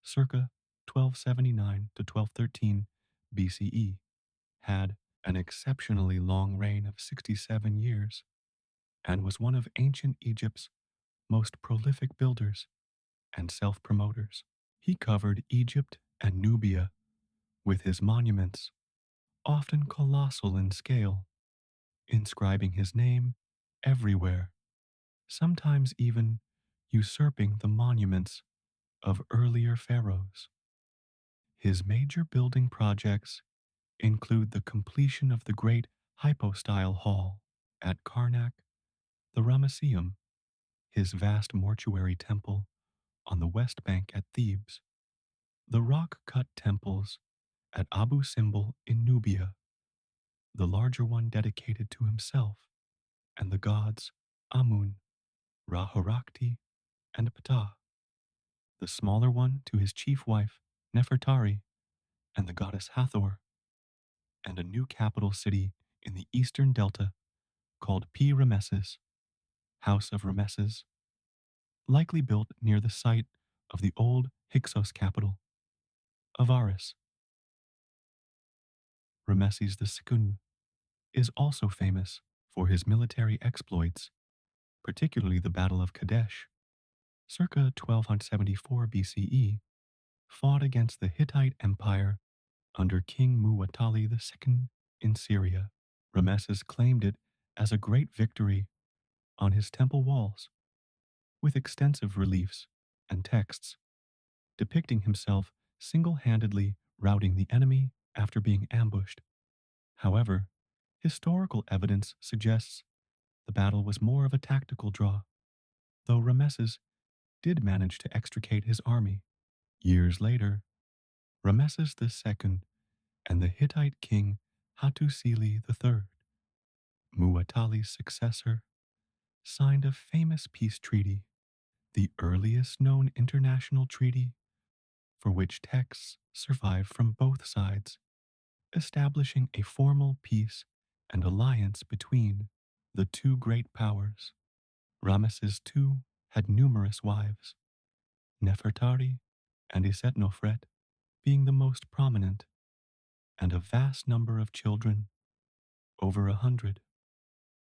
circa 1279 to 1213 BCE, had an exceptionally long reign of 67 years and was one of ancient Egypt's most prolific builders and self-promoters. He covered Egypt and Nubia with his monuments, often colossal in scale, inscribing his name everywhere, sometimes even usurping the monuments of earlier pharaohs. His major building projects include the completion of the great hypostyle hall at Karnak, the Ramesseum, his vast mortuary temple on the west bank at Thebes, the rock-cut temples at Abu Simbel in Nubia, the larger one dedicated to himself and the gods Amun, Ra-Horakhti, and Ptah, the smaller one to his chief wife Nefertari and the goddess Hathor, and a new capital city in the eastern delta called Pi-Rameses, House of Rameses, likely built near the site of the old Hyksos capital, Avaris. Ramesses II is also famous for his military exploits, particularly the Battle of Kadesh, circa 1274 BCE, fought against the Hittite Empire under King Muwatalli II in Syria. Ramesses claimed it as a great victory on his temple walls, with extensive reliefs and texts depicting himself single handedly routing the enemy after being ambushed. However, historical evidence suggests the battle was more of a tactical draw, though Ramesses did manage to extricate his army. Years later, Ramesses II and the Hittite king Hattusili III, Muwatalli's successor, signed a famous peace treaty, the earliest known international treaty for which texts survive from both sides, establishing a formal peace and alliance between the two great powers. Ramesses II had numerous wives, Nefertari and Isetnofret being the most prominent, and a vast number of children, over 100.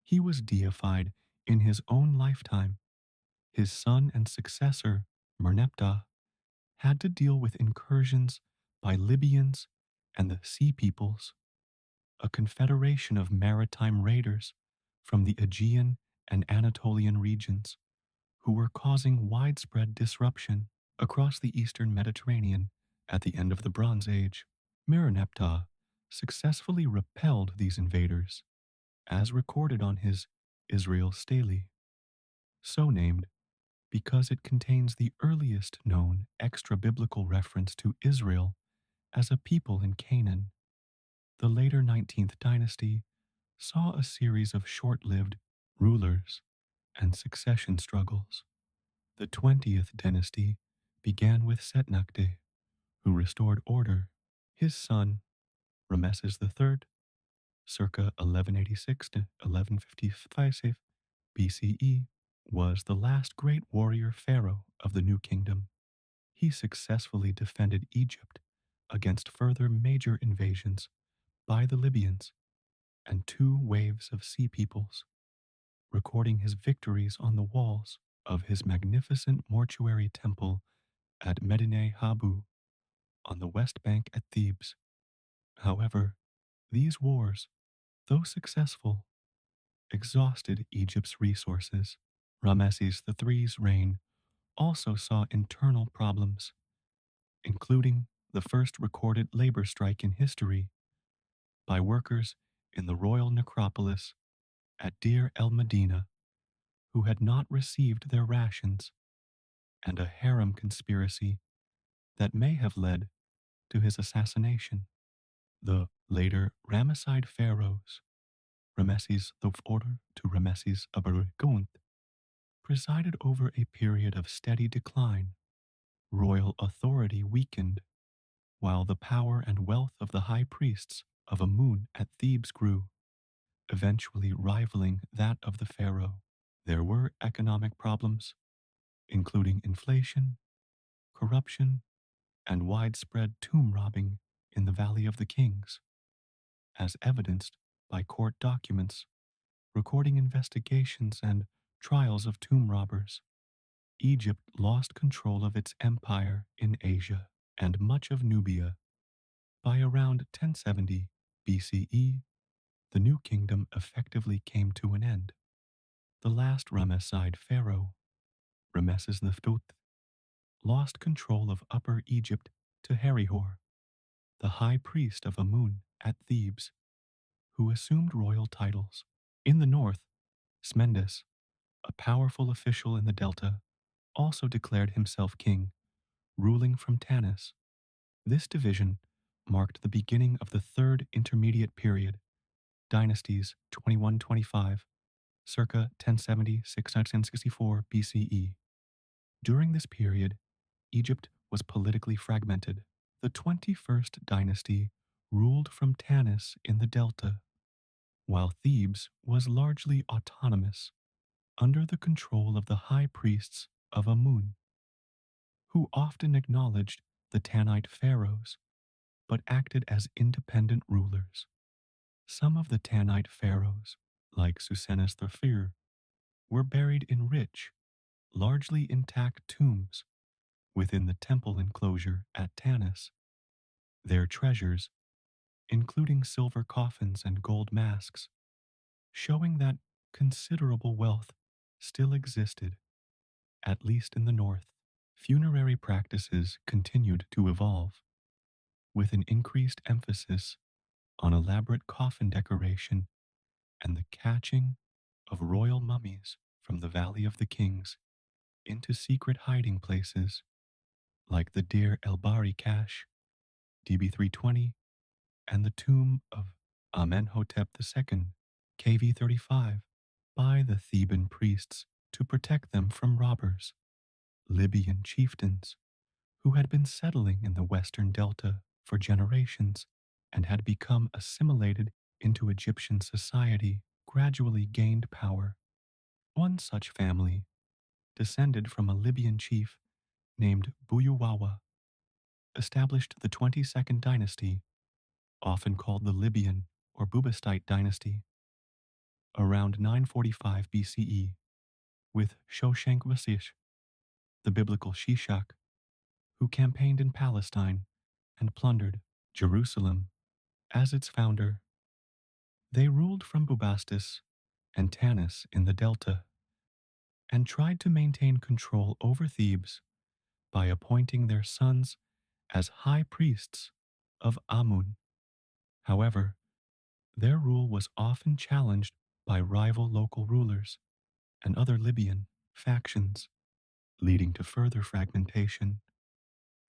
He was deified in his own lifetime. His son and successor, Merneptah, had to deal with incursions by Libyans and the Sea Peoples, a confederation of maritime raiders from the Aegean and Anatolian regions, who were causing widespread disruption across the eastern Mediterranean at the end of the Bronze Age. Mereneptah successfully repelled these invaders, as recorded on his Israel Stele, so named because it contains the earliest known extra biblical reference to Israel as a people in Canaan. The later 19th dynasty saw a series of short lived rulers and succession struggles. The 20th dynasty began with Setnakde, who restored order. His son, Ramesses III, circa 1186 to 1155 BCE, was the last great warrior pharaoh of the New Kingdom. He successfully defended Egypt against further major invasions by the Libyans and two waves of sea peoples, recording his victories on the walls of his magnificent mortuary temple at Medinet Habu on the west bank at Thebes. However, these wars, though successful, exhausted Egypt's resources. Ramesses III's reign also saw internal problems, including the first recorded labor strike in history by workers in the royal necropolis at Deir el Medina who had not received their rations, and a harem conspiracy that may have led to his assassination. The later Ramesside pharaohs, Ramesses IV to Ramesses Abarukunt, presided over a period of steady decline. Royal authority weakened, while the power and wealth of the high priests of Amun at Thebes grew, eventually rivaling that of the pharaoh. There were economic problems, including inflation, corruption, and widespread tomb robbing in the Valley of the Kings, as evidenced by court documents recording investigations and trials of tomb robbers. Egypt lost control of its empire in Asia and much of Nubia. By around 1070 BCE, the new kingdom effectively came to an end. The last Ramesside pharaoh, Ramesses IV, lost control of Upper Egypt to Herihor, the high priest of Amun at Thebes, who assumed royal titles. In the north, Smendes, a powerful official in the Delta, also declared himself king, ruling from Tanis. This division marked the beginning of the Third Intermediate Period, dynasties 2125, circa 1070-664 BCE. During this period, Egypt was politically fragmented. The 21st dynasty ruled from Tanis in the Delta, while Thebes was largely autonomous under the control of the high priests of Amun, who often acknowledged the Tanite pharaohs but acted as independent rulers. Some of the Tanite pharaohs, like Susanus III, were buried in rich, largely intact tombs within the temple enclosure at Tanis. Their treasures, including silver coffins and gold masks, showing that considerable wealth still existed, at least in the north. Funerary practices continued to evolve, with an increased emphasis on elaborate coffin decoration and the catching of royal mummies from the Valley of the Kings into secret hiding places like the Deir el Bahri cache, DB320, and the tomb of Amenhotep II, KV35, by the Theban priests to protect them from robbers. Libyan chieftains who had been settling in the western delta for generations and had become assimilated into Egyptian society gradually gained power. One such family, descended from a Libyan chief named Buyuwawa, established the 22nd dynasty, often called the Libyan or Bubastite dynasty, around 945 BCE, with Shoshenq Vasish, the biblical Shishak, who campaigned in Palestine and plundered Jerusalem as its founder. They ruled from Bubastis and Tanis in the delta and tried to maintain control over Thebes by appointing their sons as high priests of Amun. However, their rule was often challenged by rival local rulers and other Libyan factions, leading to further fragmentation,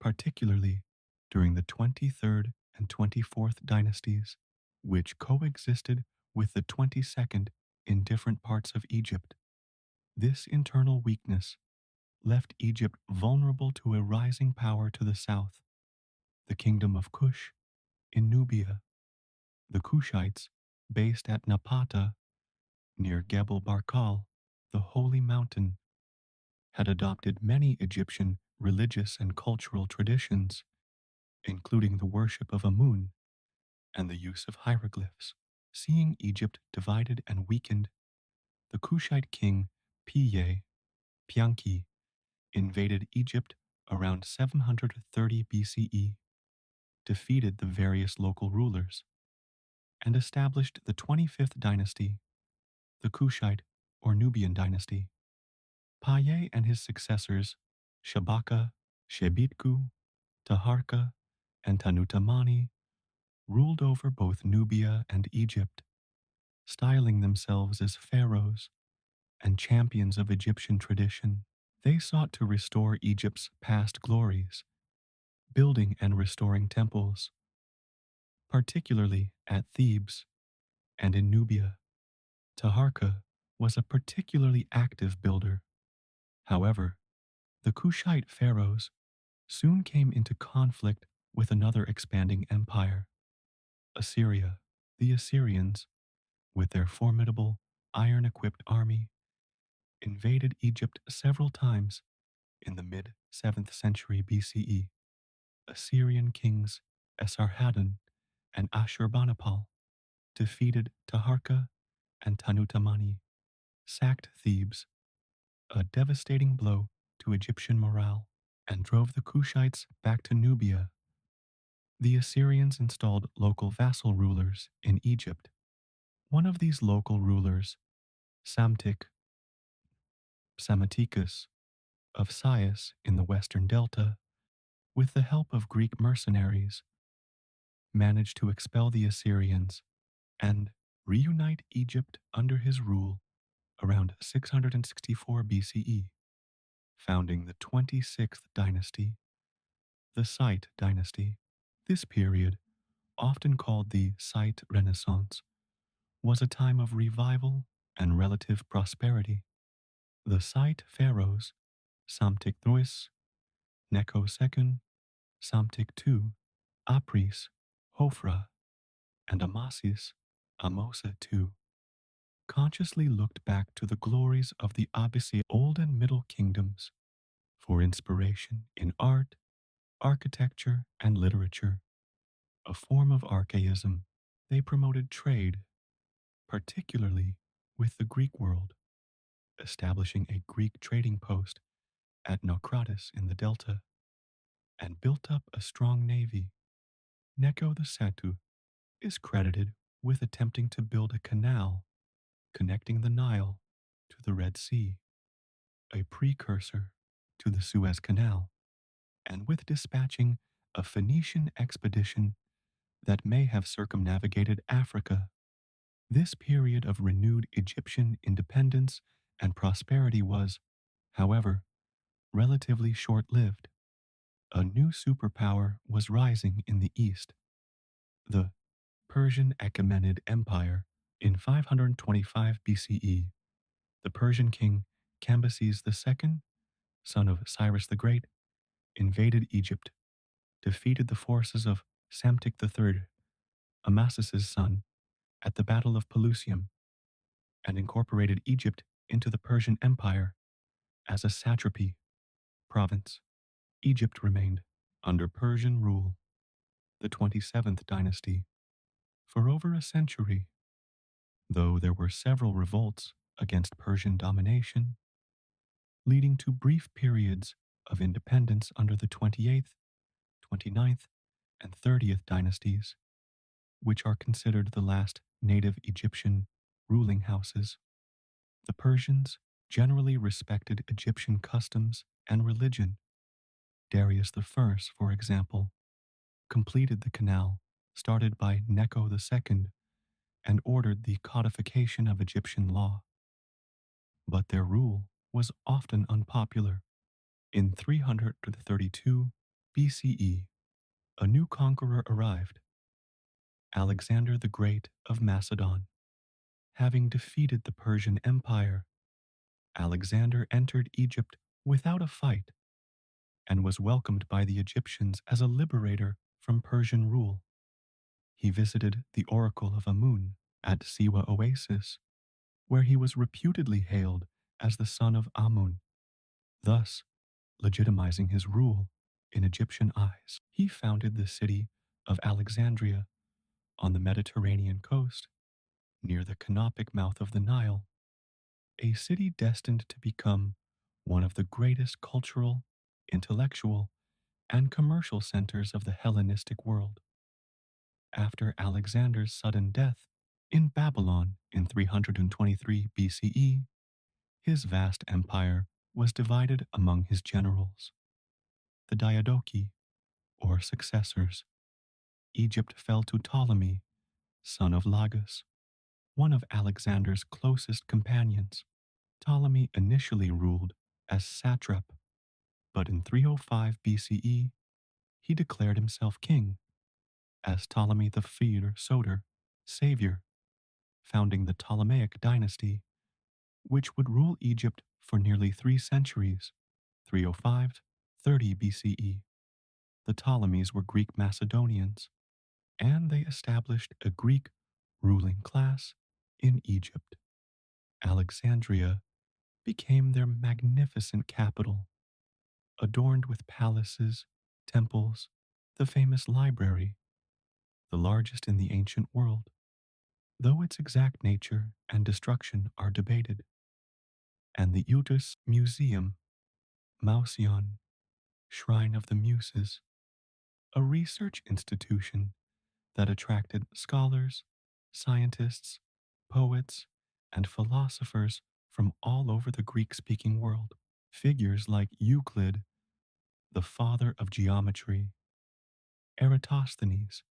particularly during the 23rd and 24th dynasties, which coexisted with the 22nd in different parts of Egypt. This internal weakness left Egypt vulnerable to a rising power to the south, the Kingdom of Kush in Nubia. The Kushites, based at Napata near Gebel Barkal, the holy mountain, had adopted many Egyptian religious and cultural traditions, including the worship of Amun and the use of hieroglyphs. Seeing Egypt divided and weakened, the Kushite king Piye Pianki invaded Egypt around 730 BCE, defeated the various local rulers, and established the 25th dynasty, the Kushite or Nubian dynasty. Piye and his successors, Shabaka, Shebitku, Taharka, and Tanutamani, ruled over both Nubia and Egypt, styling themselves as pharaohs and champions of Egyptian tradition. They sought to restore Egypt's past glories, building and restoring temples, particularly at Thebes and in Nubia. Taharka was a particularly active builder. However, the Kushite pharaohs soon came into conflict with another expanding empire, Assyria. The Assyrians, with their formidable iron-equipped army, invaded Egypt several times in the mid-7th century BCE. Assyrian kings Esarhaddon and Ashurbanipal defeated Taharka and Tanutamani, sacked Thebes, a devastating blow to Egyptian morale, and drove the Kushites back to Nubia. The Assyrians installed local vassal rulers in Egypt. One of these local rulers, Samtik Psammaticus of Sais in the western delta, with the help of Greek mercenaries, managed to expel the Assyrians and reunite Egypt under his rule around 664 BCE, founding the 26th dynasty, the Site dynasty. This period, often called the Site Renaissance, was a time of revival and relative prosperity. The Site pharaohs, Samtik Thuis, Necho II, Samtik II, Apris, Hofra, and Amasis, Amosa II, consciously looked back to the glories of the Abbasid Old and Middle Kingdoms for inspiration in art, architecture, and literature. a form of archaism. They promoted trade, particularly with the Greek world, establishing a Greek trading post at Naucratis in the Delta, and built up a strong navy. Necho the Setu is credited with attempting to build a canal connecting the Nile to the Red Sea, a precursor to the Suez Canal, and with dispatching a Phoenician expedition that may have circumnavigated Africa. This period of renewed Egyptian independence and prosperity was, however, relatively short lived. A new superpower was rising in the east, the Persian Achaemenid Empire. In 525 BCE, the Persian king Cambyses II, son of Cyrus the Great, invaded Egypt, defeated the forces of Psamtik III, Amasis' son, at the Battle of Pelusium, and incorporated Egypt into the Persian Empire as a satrapy province. Egypt remained under Persian rule, the 27th dynasty, for over a century, though there were several revolts against Persian domination, leading to brief periods of independence under the 28th, 29th, and 30th dynasties, which are considered the last native Egyptian ruling houses. The Persians generally respected Egyptian customs and religion. Darius I, for example, completed the canal started by Necho II and ordered the codification of Egyptian law. But their rule was often unpopular. In 332 BCE, a new conqueror arrived, Alexander the Great of Macedon. Having defeated the Persian Empire, Alexander entered Egypt without a fight and was welcomed by the Egyptians as a liberator from Persian rule. He visited the Oracle of Amun at Siwa Oasis, where he was reputedly hailed as the son of Amun, thus legitimizing his rule in Egyptian eyes. He founded the city of Alexandria on the Mediterranean coast, near the canopic mouth of the Nile, a city destined to become one of the greatest cultural, intellectual, and commercial centers of the Hellenistic world. After Alexander's sudden death in Babylon in 323 BCE, his vast empire was divided among his generals, the Diadochi, or successors. Egypt fell to Ptolemy, son of Lagus, one of Alexander's closest companions. Ptolemy initially ruled as satrap, but in 305 BCE, he declared himself king as Ptolemy the Fear Soter, savior, founding the Ptolemaic dynasty, which would rule Egypt for nearly 3 centuries, 305 30 BCE. The Ptolemies were Greek Macedonians, and they established a Greek ruling class in Egypt. Alexandria became their magnificent capital, adorned with palaces, temples, the famous library, the largest in the ancient world, though its exact nature and destruction are debated, and the Eutus Museum, Mausion, Shrine of the Muses, a research institution that attracted scholars, scientists, poets, and philosophers from all over the Greek speaking world. Figures like Euclid, the father of geometry, Eratosthenes,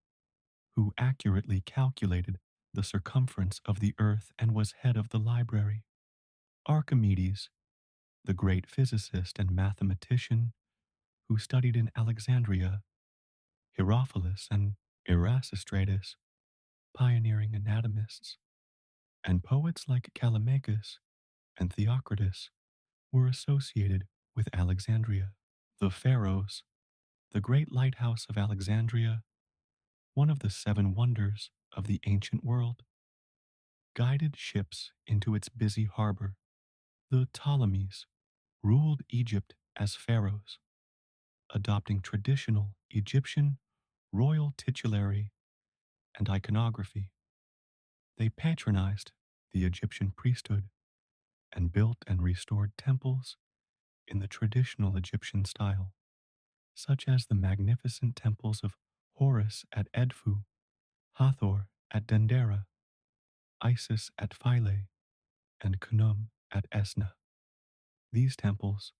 who accurately calculated the circumference of the earth and was head of the library, Archimedes, the great physicist and mathematician who studied in Alexandria, Herophilus and Erasistratus, pioneering anatomists, and poets like Callimachus and Theocritus were associated with Alexandria. The Pharaohs, the great lighthouse of Alexandria, one of the 7 wonders of the ancient world, guided ships into its busy harbor. The Ptolemies ruled Egypt as pharaohs, adopting traditional Egyptian royal titulary, and iconography. They patronized the Egyptian priesthood and built and restored temples in the traditional Egyptian style, such as the magnificent temples of Horus at Edfu, Hathor at Dendera, Isis at Philae, and Khnum at Esna. These temples,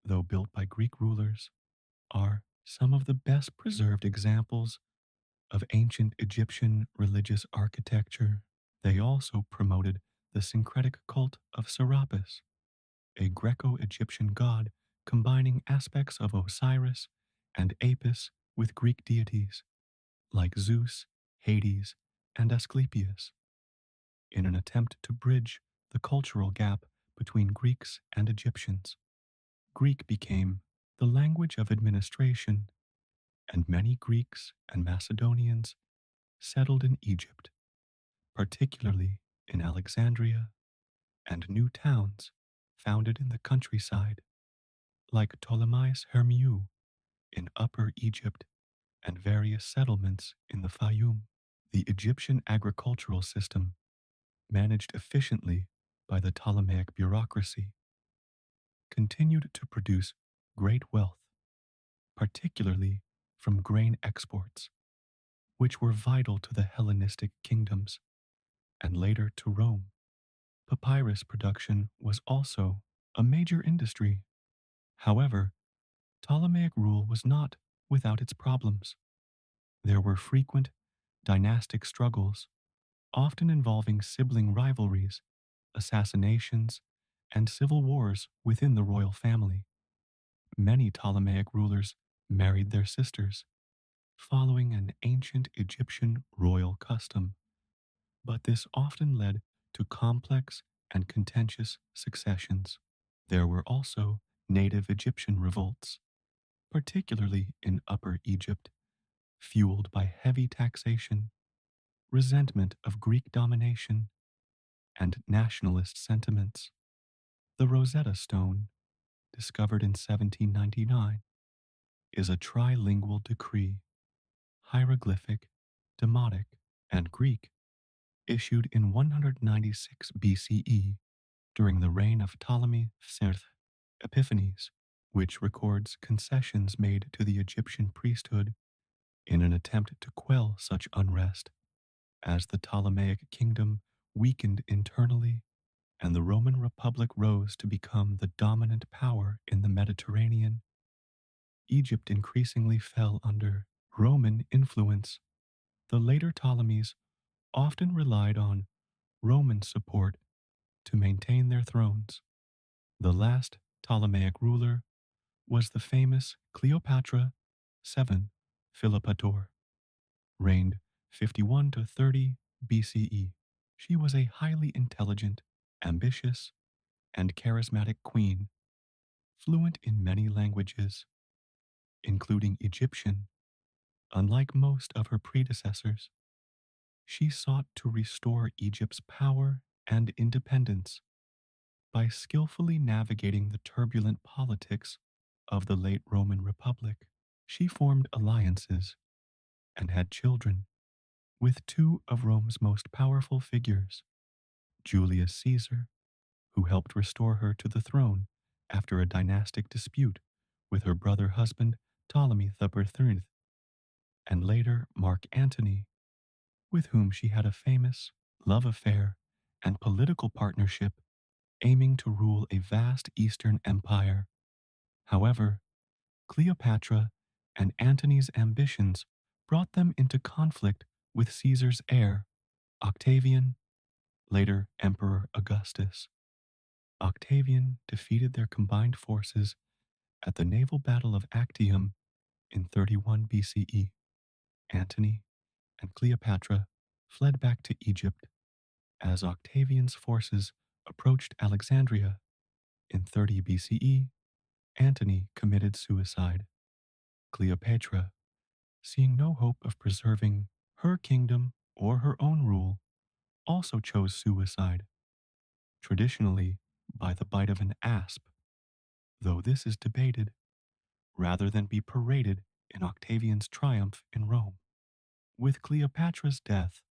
though built by Greek rulers, are some of the best preserved examples of ancient Egyptian religious architecture. They also promoted the syncretic cult of Serapis, a Greco Egyptian god combining aspects of Osiris and Apis with Greek deities like Zeus, Hades, and Asclepius, in an attempt to bridge the cultural gap between Greeks and Egyptians. Greek became the language of administration, and many Greeks and Macedonians settled in Egypt, particularly in Alexandria and new towns founded in the countryside, like Ptolemais Hermiou in Upper Egypt and various settlements in the Fayum. The Egyptian agricultural system, managed efficiently by the Ptolemaic bureaucracy, continued to produce great wealth, particularly from grain exports, which were vital to the Hellenistic kingdoms and later to Rome. Papyrus production was also a major industry. However, Ptolemaic rule was not without its problems. There were frequent dynastic struggles, often involving sibling rivalries, assassinations, and civil wars within the royal family. Many Ptolemaic rulers married their sisters, following an ancient Egyptian royal custom, but this often led to complex and contentious successions. There were also native Egyptian revolts, particularly in Upper Egypt, fueled by heavy taxation, resentment of Greek domination, and nationalist sentiments. The Rosetta Stone, discovered in 1799, is a trilingual decree, hieroglyphic, Demotic, and Greek, issued in 196 BCE during the reign of Ptolemy Psirth Epiphanes, which records concessions made to the Egyptian priesthood in an attempt to quell such unrest. As the Ptolemaic kingdom weakened internally and the Roman Republic rose to become the dominant power in the Mediterranean, Egypt increasingly fell under Roman influence. The later Ptolemies often relied on Roman support to maintain their thrones. The last Ptolemaic ruler was the famous Cleopatra VII Philopator, reigned 51 to 30 BCE. She was a highly intelligent, ambitious, and charismatic queen, fluent in many languages, including Egyptian. Unlike most of her predecessors, she sought to restore Egypt's power and independence by skillfully navigating the turbulent politics of the late Roman Republic. She formed alliances and had children with two of Rome's most powerful figures, Julius Caesar, who helped restore her to the throne after a dynastic dispute with her brother husband Ptolemy III, and later Mark Antony, with whom she had a famous love affair and political partnership aiming to rule a vast Eastern empire. However, Cleopatra and Antony's ambitions brought them into conflict with Caesar's heir, Octavian, later Emperor Augustus. Octavian defeated their combined forces at the naval battle of Actium in 31 BCE. Antony and Cleopatra fled back to Egypt as Octavian's forces approached Alexandria. In 30 BCE, Antony committed suicide. Cleopatra, seeing no hope of preserving her kingdom or her own rule, also chose suicide, traditionally by the bite of an asp, though this is debated. Rather than be paraded in Octavian's triumph in Rome. With Cleopatra's death,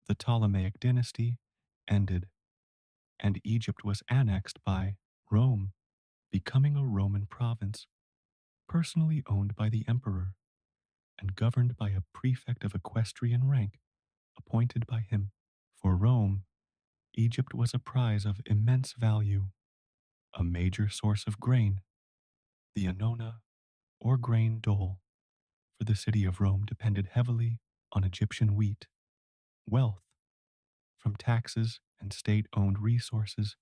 the Ptolemaic dynasty ended, and Egypt was annexed by Rome, becoming a Roman province, personally owned by the emperor and governed by a prefect of equestrian rank appointed by him. For Rome, Egypt was a prize of immense value, a major source of grain, the annona, or grain dole, for the city of Rome depended heavily on Egyptian wheat. Wealth, from taxes and state owned resources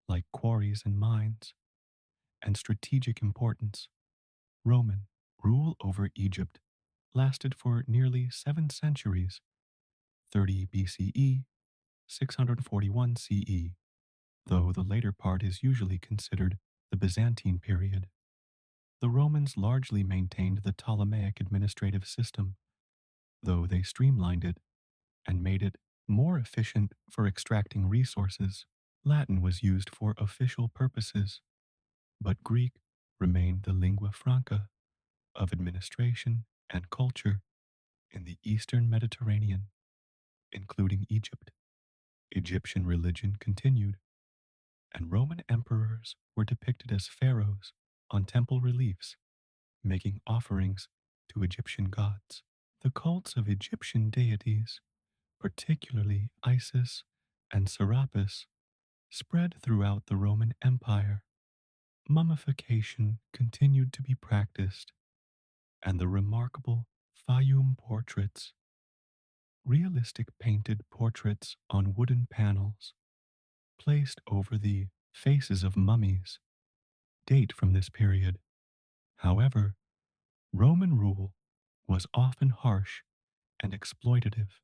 like quarries and mines, and strategic importance. Roman rule over Egypt lasted for nearly 7 centuries, 30 BCE, 641 CE, though the later part is usually considered the Byzantine period. The Romans largely maintained the Ptolemaic administrative system, though they streamlined it and made it more efficient for extracting resources. Latin was used for official purposes, but Greek remained the lingua franca of administration and culture in the eastern Mediterranean, including Egypt. Egyptian religion continued, and Roman emperors were depicted as pharaohs on temple reliefs, making offerings to Egyptian gods. The cults of Egyptian deities, particularly Isis and Serapis, spread throughout the Roman Empire. Mummification continued to be practiced, and the remarkable Fayum portraits, realistic painted portraits on wooden panels placed over the faces of mummies, date from this period. However, Roman rule was often harsh and exploitative.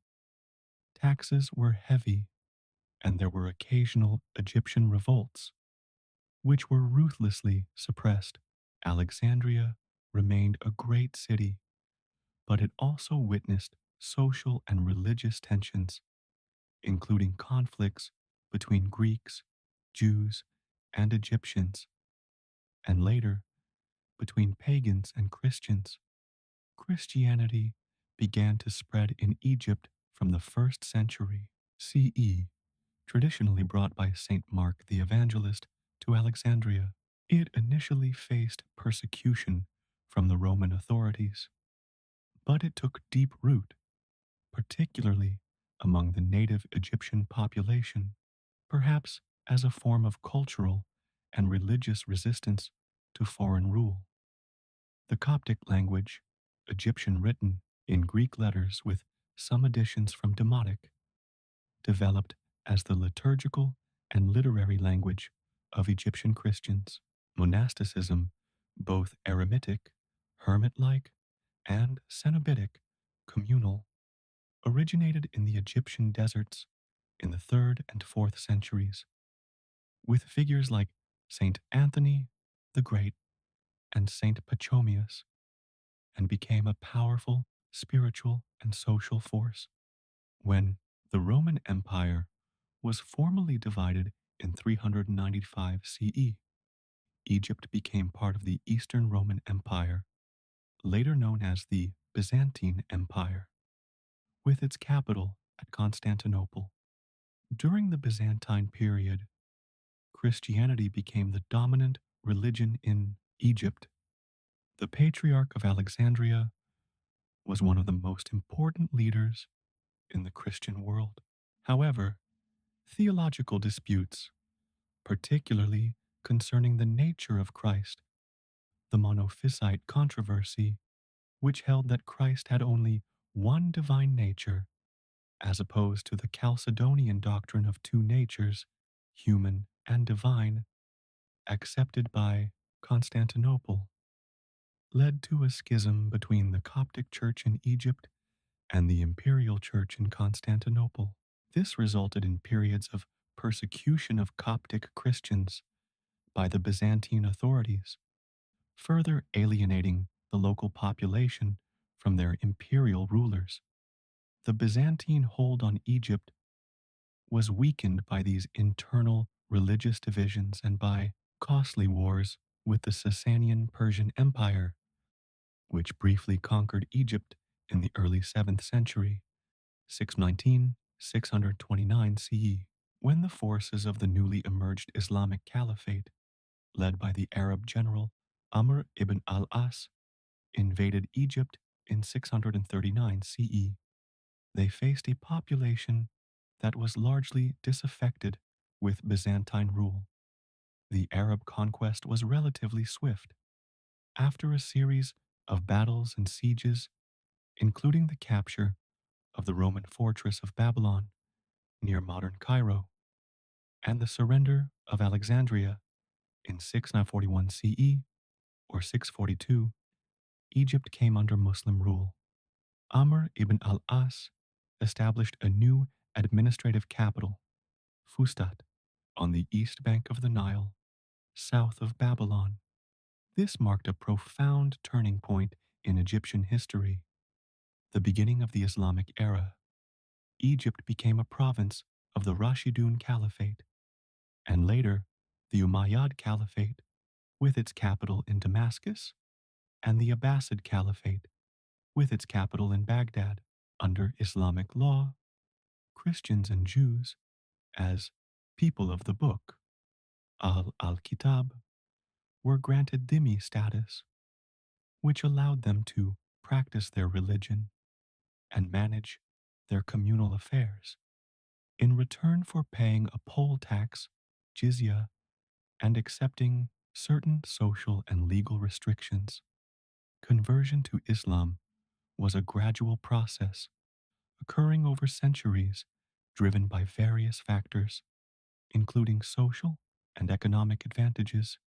Taxes were heavy, and there were occasional Egyptian revolts, which were ruthlessly suppressed. Alexandria remained a great city, but it also witnessed social and religious tensions, including conflicts between Greeks, Jews, and Egyptians, and later between pagans and Christians. Christianity began to spread in Egypt from the 1st century CE, traditionally brought by St. Mark the Evangelist to Alexandria. It initially faced persecution from the Roman authorities, but it took deep root, particularly among the native Egyptian population, perhaps as a form of cultural and religious resistance to foreign rule. The Coptic language, Egyptian written in Greek letters with some additions from Demotic, developed as the liturgical and literary language of Egyptian Christians. Monasticism, both eremitic, hermit like, and cenobitic, communal, originated in the Egyptian deserts in the 3rd and 4th centuries, with figures like Saint Anthony the Great and Saint Pachomius, and became a powerful spiritual and social force. When the Roman Empire was formally divided in 395 CE, Egypt became part of the Eastern Roman Empire, later known as the Byzantine Empire, with its capital at Constantinople. During the Byzantine period, Christianity became the dominant religion in Egypt. The Patriarch of Alexandria was one of the most important leaders in the Christian world. However, theological disputes, particularly concerning the nature of Christ, the Monophysite controversy, which held that Christ had only one divine nature, as opposed to the Chalcedonian doctrine of two natures, human and divine, accepted by Constantinople, led to a schism between the Coptic Church in Egypt and the Imperial Church in Constantinople. This resulted in periods of persecution of Coptic Christians by the Byzantine authorities, further alienating the local population from their imperial rulers. The Byzantine hold on Egypt was weakened by these internal religious divisions and by costly wars with the Sasanian Persian Empire. which briefly conquered Egypt in the early 7th century, 619 629 CE, when the forces of the newly emerged Islamic Caliphate, led by the Arab general Amr ibn al-As, invaded Egypt in 639 CE. They faced a population that was largely disaffected with Byzantine rule. The Arab conquest was relatively swift. After a series of battles and sieges, including the capture of the Roman fortress of Babylon near modern Cairo and the surrender of Alexandria in 641 CE or 642, Egypt came under Muslim rule. Amr ibn al-As established a new administrative capital, Fustat, on the east bank of the Nile, south of Babylon. This marked a profound turning point in Egyptian history, the beginning of the Islamic era. Egypt became a province of the Rashidun Caliphate, and later the Umayyad Caliphate, with its capital in Damascus, and the Abbasid Caliphate, with its capital in Baghdad. Under Islamic law, Christians and Jews, as people of the book, al-Kitab, were granted dhimmi status, which allowed them to practice their religion and manage their communal affairs in return for paying a poll tax, jizya, and accepting certain social and legal restrictions. Conversion to Islam was a gradual process occurring over centuries, driven by various factors, including social and economic advantages,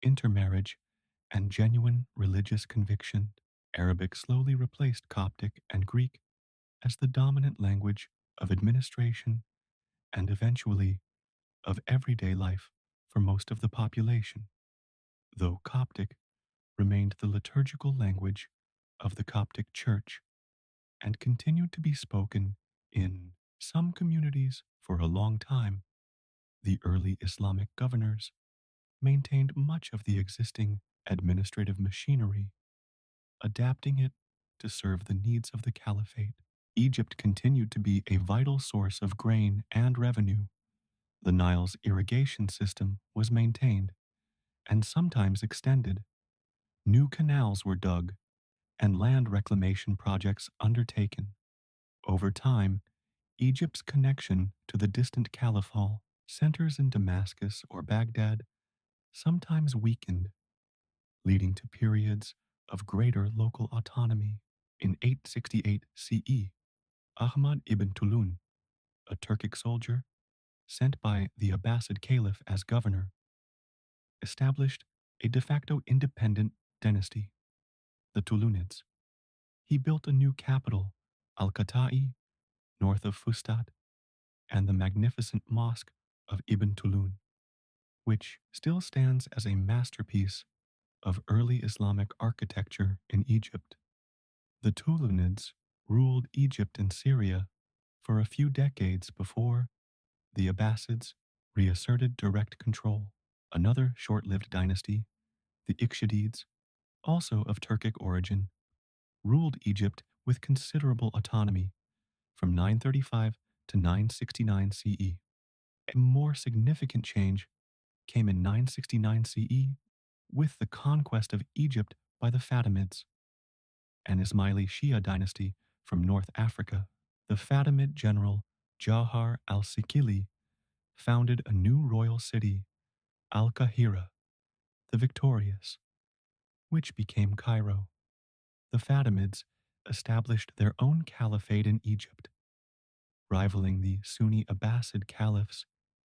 intermarriage, and genuine religious conviction. Arabic slowly replaced Coptic and Greek as the dominant language of administration and eventually of everyday life for most of the population, though Coptic remained the liturgical language of the Coptic Church and continued to be spoken in some communities for a long time. The early Islamic governors maintained much of the existing administrative machinery, adapting it to serve the needs of the caliphate. Egypt continued to be a vital source of grain and revenue. The Nile's irrigation system was maintained and sometimes extended. New canals were dug and land reclamation projects undertaken. Over time, Egypt's connection to the distant caliphal centers in Damascus or Baghdad sometimes weakened, leading to periods of greater local autonomy. In 868 CE, Ahmad ibn Tulun, a Turkic soldier sent by the Abbasid Caliph as governor, established a de facto independent dynasty, the Tulunids. He built a new capital, Al-Kata'i, north of Fustat, and the magnificent mosque of Ibn Tulun, which still stands as a masterpiece of early Islamic architecture in Egypt. The Tulunids ruled Egypt and Syria for a few decades before the Abbasids reasserted direct control. Another short lived dynasty, the Ikhshidis, also of Turkic origin, ruled Egypt with considerable autonomy from 935 to 969 CE. A more significant change came in 969 CE with the conquest of Egypt by the Fatimids, an Ismaili Shia dynasty from North Africa. The Fatimid general Jawhar al-Sikili founded a new royal city, Al-Qahira, the Victorious, which became Cairo. The Fatimids established their own caliphate in Egypt, rivaling the Sunni Abbasid caliphs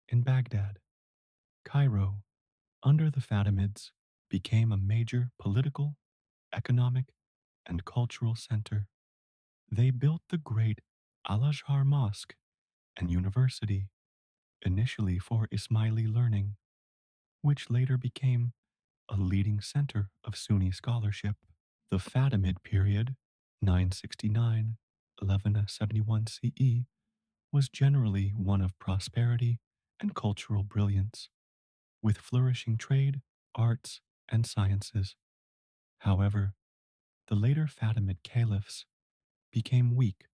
in Baghdad. Cairo, under the Fatimids, became a major political, economic, and cultural center. They built the great Al-Azhar Mosque and University, initially for Ismaili learning, which later became a leading center of Sunni scholarship. The Fatimid period, 969 1171 CE, was generally one of prosperity and cultural brilliance, with flourishing trade, arts, and sciences. However, The later Fatimid caliphs became weak,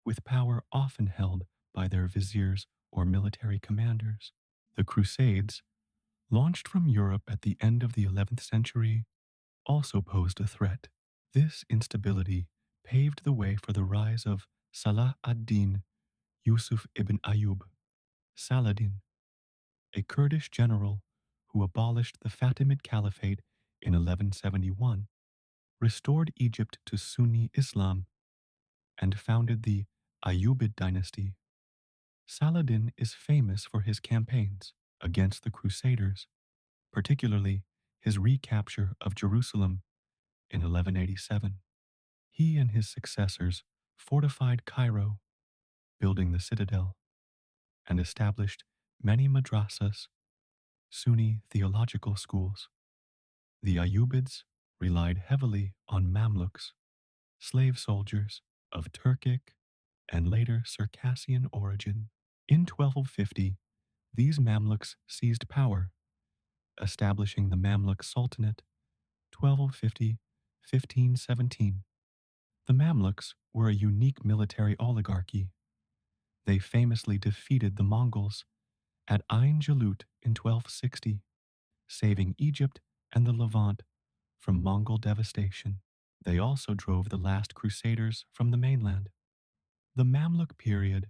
with power often held by their viziers or military commanders. The Crusades, launched from Europe at the end of the 11th century, also posed a threat. This instability paved the way for the rise of Salah ad-Din Yusuf ibn Ayyub, Saladin, a Kurdish general who abolished the Fatimid Caliphate in 1171, restored Egypt to Sunni Islam, and founded the Ayyubid dynasty. Saladin is famous for his campaigns against the Crusaders, particularly his recapture of Jerusalem in 1187. He and his successors fortified Cairo, building the citadel, and established many madrasas, Sunni theological schools. The Ayyubids relied heavily on Mamluks, slave soldiers of Turkic and later Circassian origin. In 1250, these Mamluks seized power, establishing the Mamluk Sultanate 1250 1517. The Mamluks were a unique military oligarchy. They famously defeated the Mongols at Ain Jalut in 1260, saving Egypt and the Levant from Mongol devastation. They also drove the last crusaders from the mainland. The Mamluk period,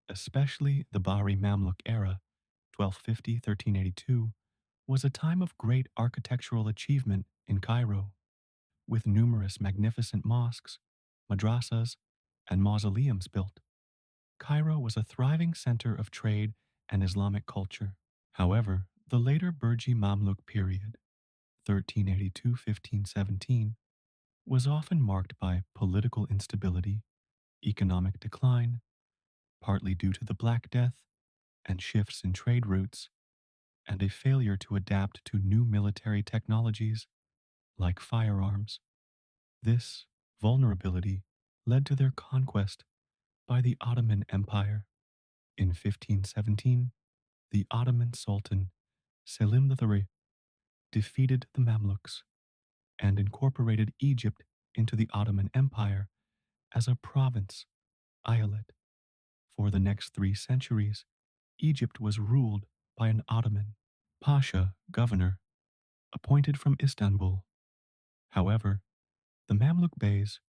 especially the Bahri Mamluk era, 1250 1382, was a time of great architectural achievement in Cairo, with numerous magnificent mosques, madrasas, and mausoleums built. Cairo was a thriving center of trade and Islamic culture. However, the later Burji Mamluk period, 1382-1517, was often marked by political instability, economic decline, partly due to the Black Death and shifts in trade routes, and a failure to adapt to new military technologies like firearms. This vulnerability led to their conquest by the Ottoman Empire. In 1517, the Ottoman Sultan Selim III defeated the Mamluks and incorporated Egypt into the Ottoman Empire as a province, eyalet. For the next 3 centuries, Egypt was ruled by an Ottoman Pasha governor appointed from Istanbul. However, the Mamluk Beys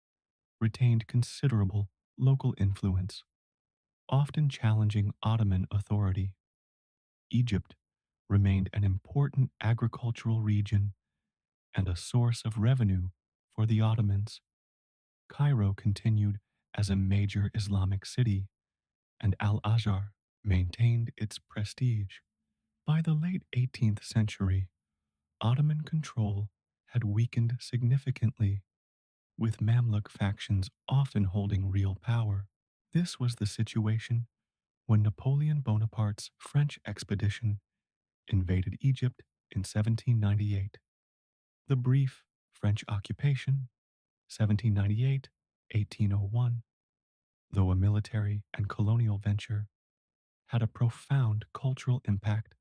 retained considerable local influence, often challenging Ottoman authority. Egypt remained an important agricultural region and a source of revenue for the Ottomans. Cairo continued as a major Islamic city, and Al Azhar maintained its prestige. By the late 18th century, Ottoman control had weakened significantly, with Mamluk factions often holding real power. This was the situation when Napoleon Bonaparte's French expedition invaded Egypt in 1798. The brief French occupation, 1798 1801, though a military and colonial venture, had a profound cultural impact,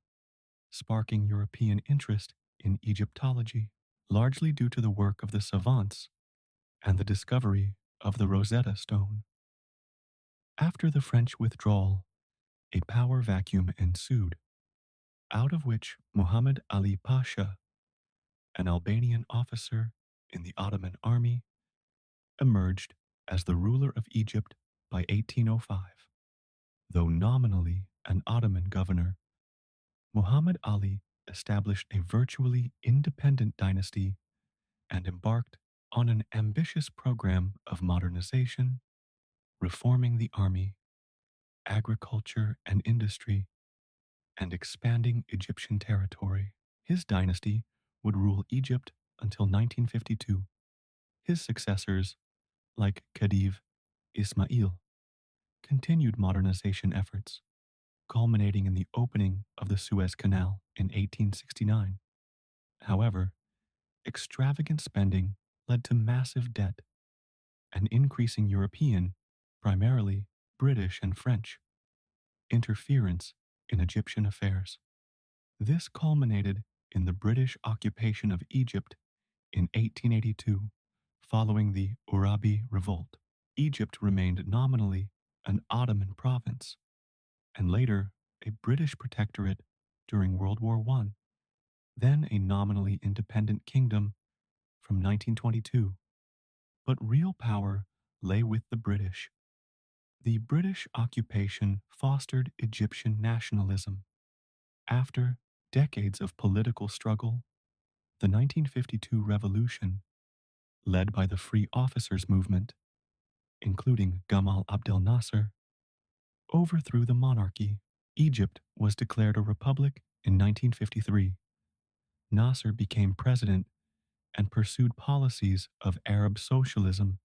sparking European interest in Egyptology, largely due to the work of the savants and the discovery of the Rosetta Stone. After the French withdrawal, a power vacuum ensued, out of which Muhammad Ali Pasha, an Albanian officer in the Ottoman army, emerged as the ruler of Egypt by 1805. Though nominally an Ottoman governor, Muhammad Ali established a virtually independent dynasty and embarked on an ambitious program of modernization, reforming the army, agriculture and industry, and expanding Egyptian territory. His dynasty would rule Egypt until 1952. His successors, like Khedive Ismail, continued modernization efforts, culminating in the opening of the Suez Canal in 1869. However, extravagant spending led to massive debt and increasing European, primarily British and French, interference in Egyptian affairs. This culminated in the British occupation of Egypt in 1882, Following the Urabi revolt, Egypt remained nominally an Ottoman province and later a British protectorate during World War I, then a nominally independent kingdom from 1922. But real power lay with the British. The British occupation fostered Egyptian nationalism. After decades of political struggle, the 1952 revolution, led by the Free Officers Movement, including Gamal Abdel Nasser, overthrew the monarchy. Egypt was declared a republic in 1953. Nasser became president and pursued policies of Arab socialism,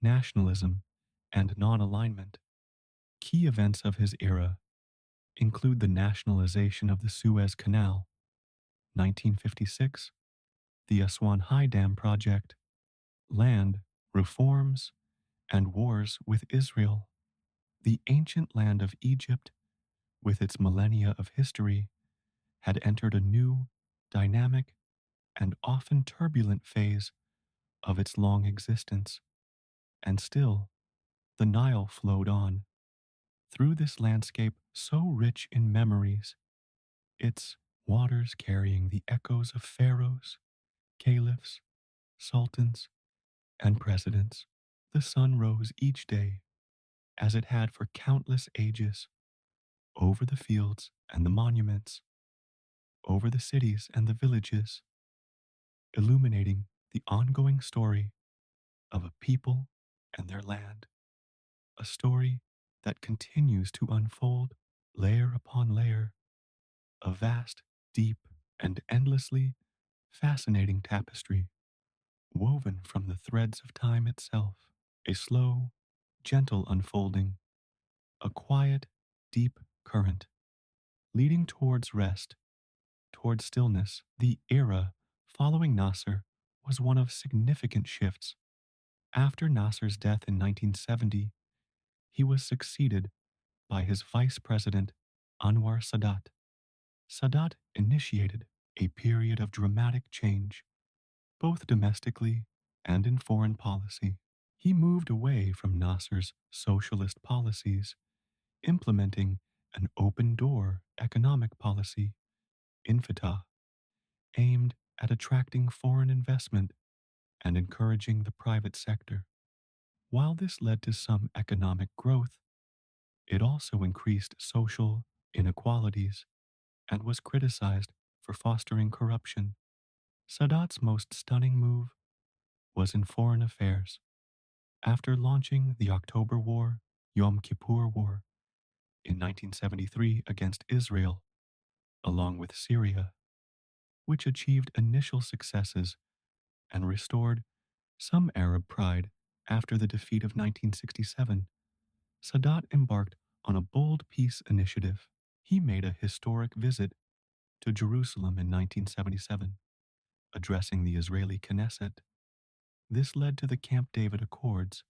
nationalism, and non alignment. Key events of his era include the nationalization of the Suez Canal, 1956, the Aswan High Dam project, land reforms, and wars with Israel. The ancient land of Egypt, with its millennia of history, had entered a new, dynamic, and often turbulent phase of its long existence. And still, the Nile flowed on through this landscape so rich in memories, its waters carrying the echoes of pharaohs, caliphs, sultans, and presidents. The sun rose each day, as it had for countless ages, over the fields and the monuments, over the cities and the villages, illuminating the ongoing story of a people and their land, a story that continues to unfold layer upon layer, a vast, deep, and endlessly fascinating tapestry woven from the threads of time itself, a slow, gentle unfolding, a quiet, deep current leading towards rest, towards stillness. The era following Nasser was one of significant shifts. After Nasser's death in 1970, he was succeeded by his vice president, Anwar Sadat. Sadat initiated a period of dramatic change, both domestically and in foreign policy. He moved away from Nasser's socialist policies, implementing an open door economic policy, Infitah, aimed at attracting foreign investment and encouraging the private sector. While this led to some economic growth, it also increased social inequalities and was criticized for fostering corruption. Sadat's most stunning move was in foreign affairs. After launching the October War, Yom Kippur War, in 1973 against Israel, along with Syria, which achieved initial successes and restored some Arab pride after the defeat of 1967, Sadat embarked on a bold peace initiative. He made a historic visit to Jerusalem in 1977, addressing the Israeli Knesset. This led to the Camp David Accords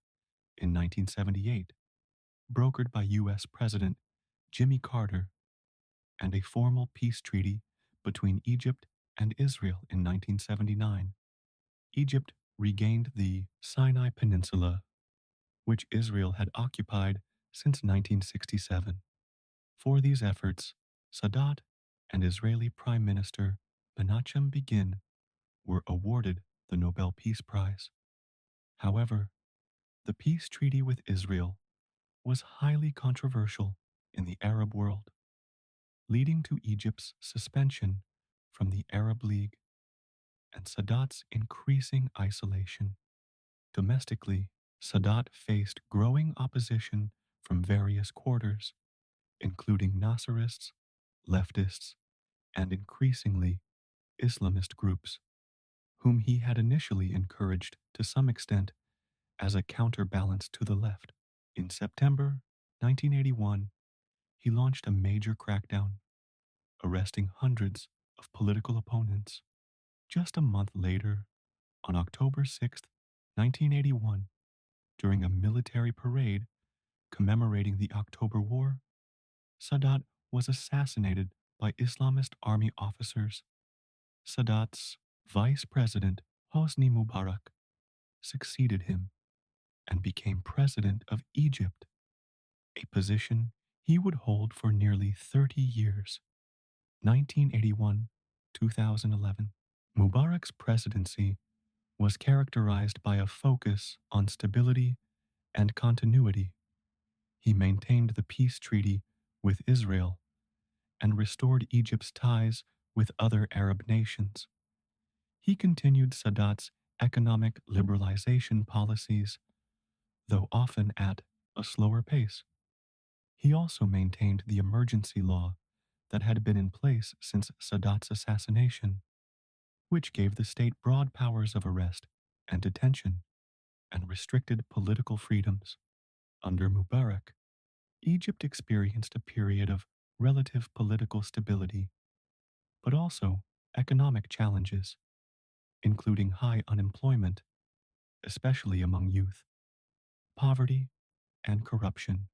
in 1978, brokered by U.S. President Jimmy Carter, and a formal peace treaty between Egypt and Israel in 1979. Egypt regained the Sinai Peninsula, which Israel had occupied since 1967. For these efforts, Sadat and Israeli Prime Minister Menachem Begin were awarded the Nobel Peace Prize. However, the peace treaty with Israel was highly controversial in the Arab world, leading to Egypt's suspension from the Arab League and Sadat's increasing isolation. Domestically, Sadat faced growing opposition from various quarters, including Nasserists, leftists, and increasingly Islamist groups, whom he had initially encouraged to some extent as a counterbalance to the left. In September 1981, he launched a major crackdown, arresting hundreds of political opponents. Just a month later, on October 6, 1981, during a military parade commemorating the October War, Sadat was assassinated by Islamist army officers. Sadat's vice president, Hosni Mubarak, succeeded him and became president of Egypt, a position he would hold for nearly 30 years, 1981 2011. Mubarak's presidency was characterized by a focus on stability and continuity. He maintained the peace treaty with Israel and restored Egypt's ties with other Arab nations. He continued Sadat's economic liberalization policies, though often at a slower pace. He also maintained the emergency law that had been in place since Sadat's assassination, which gave the state broad powers of arrest and detention and restricted political freedoms. Under Mubarak, Egypt experienced a period of relative political stability, but also economic challenges, including high unemployment, especially among youth, poverty, and corruption.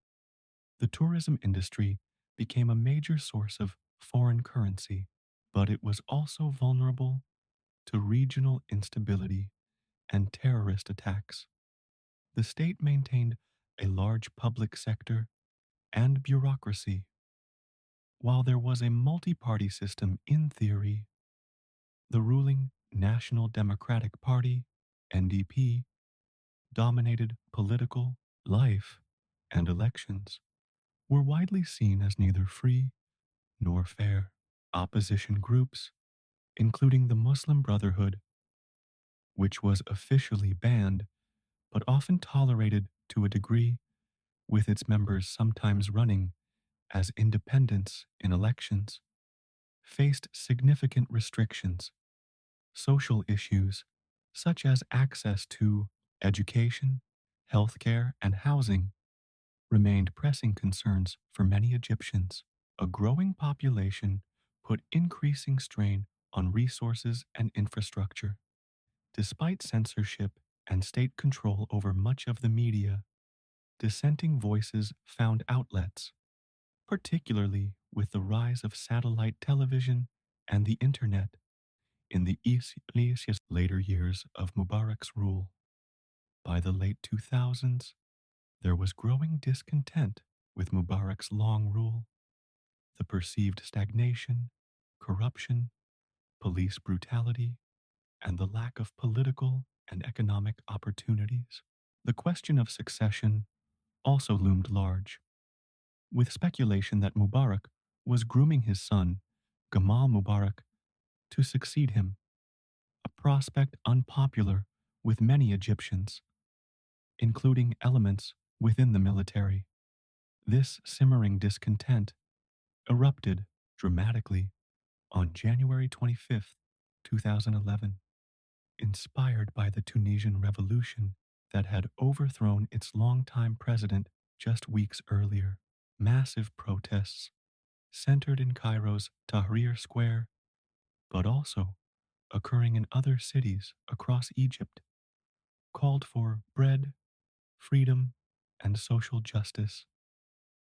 The tourism industry became a major source of foreign currency, but it was also vulnerable to regional instability and terrorist attacks. The state maintained a large public sector and bureaucracy. While there was a multi party system in theory, the ruling National Democratic Party, NDP, dominated political life, and elections were widely seen as neither free nor fair. Opposition groups, including the Muslim Brotherhood, which was officially banned but often tolerated to a degree, with its members sometimes running as independents in elections, faced significant restrictions. Social issues, such as access to education, healthcare, and housing, remained pressing concerns for many Egyptians. A growing population put increasing strain on resources and infrastructure. Despite censorship and state control over much of the media, dissenting voices found outlets, particularly with the rise of satellite television and the internet in the later years of Mubarak's rule. By the late 2000s, there was growing discontent with Mubarak's long rule, the perceived stagnation, corruption, police brutality, and the lack of political and economic opportunities. The question of succession also loomed large, with speculation that Mubarak was grooming his son, Gamal Mubarak, to succeed him, a prospect unpopular with many Egyptians, including elements within the military. This simmering discontent erupted dramatically on January 25th, 2011, inspired by the Tunisian revolution that had overthrown its longtime president just weeks earlier. Massive protests, centered in Cairo's Tahrir Square, but also occurring in other cities across Egypt, called for bread, freedom, and social justice,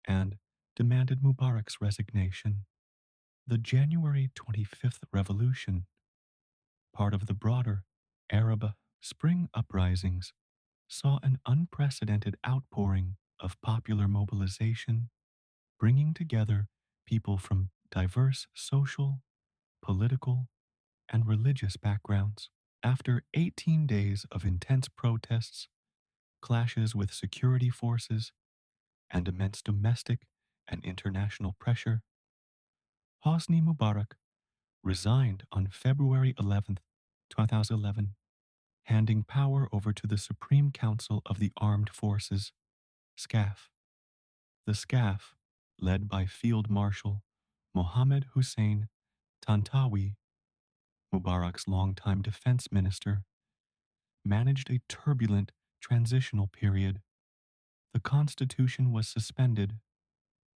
and demanded Mubarak's resignation. The January 25th revolution, part of the broader Arab Spring uprisings, saw an unprecedented outpouring of popular mobilization, bringing together people from diverse social, political, and religious backgrounds. After 18 days of intense protests, clashes with security forces, and immense domestic and international pressure, Hosni Mubarak resigned on February 11th, 2011, handing power over to the Supreme Council of the Armed Forces, SCAF. The SCAF, led by Field Marshal Mohammed Hussein Tantawi, Mubarak's longtime defense minister, managed a turbulent transitional period. The constitution was suspended,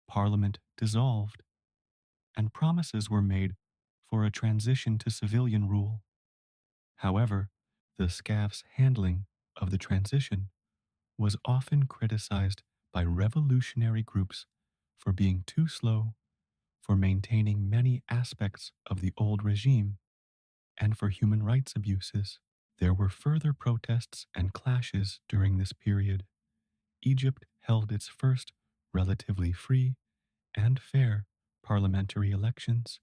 parliament dissolved, and promises were made for a transition to civilian rule. However, the SCAF's handling of the transition was often criticized by revolutionary groups for being too slow, for maintaining many aspects of the old regime, and for human rights abuses. There were further protests and clashes during this period. Egypt held its first relatively free and fair parliamentary elections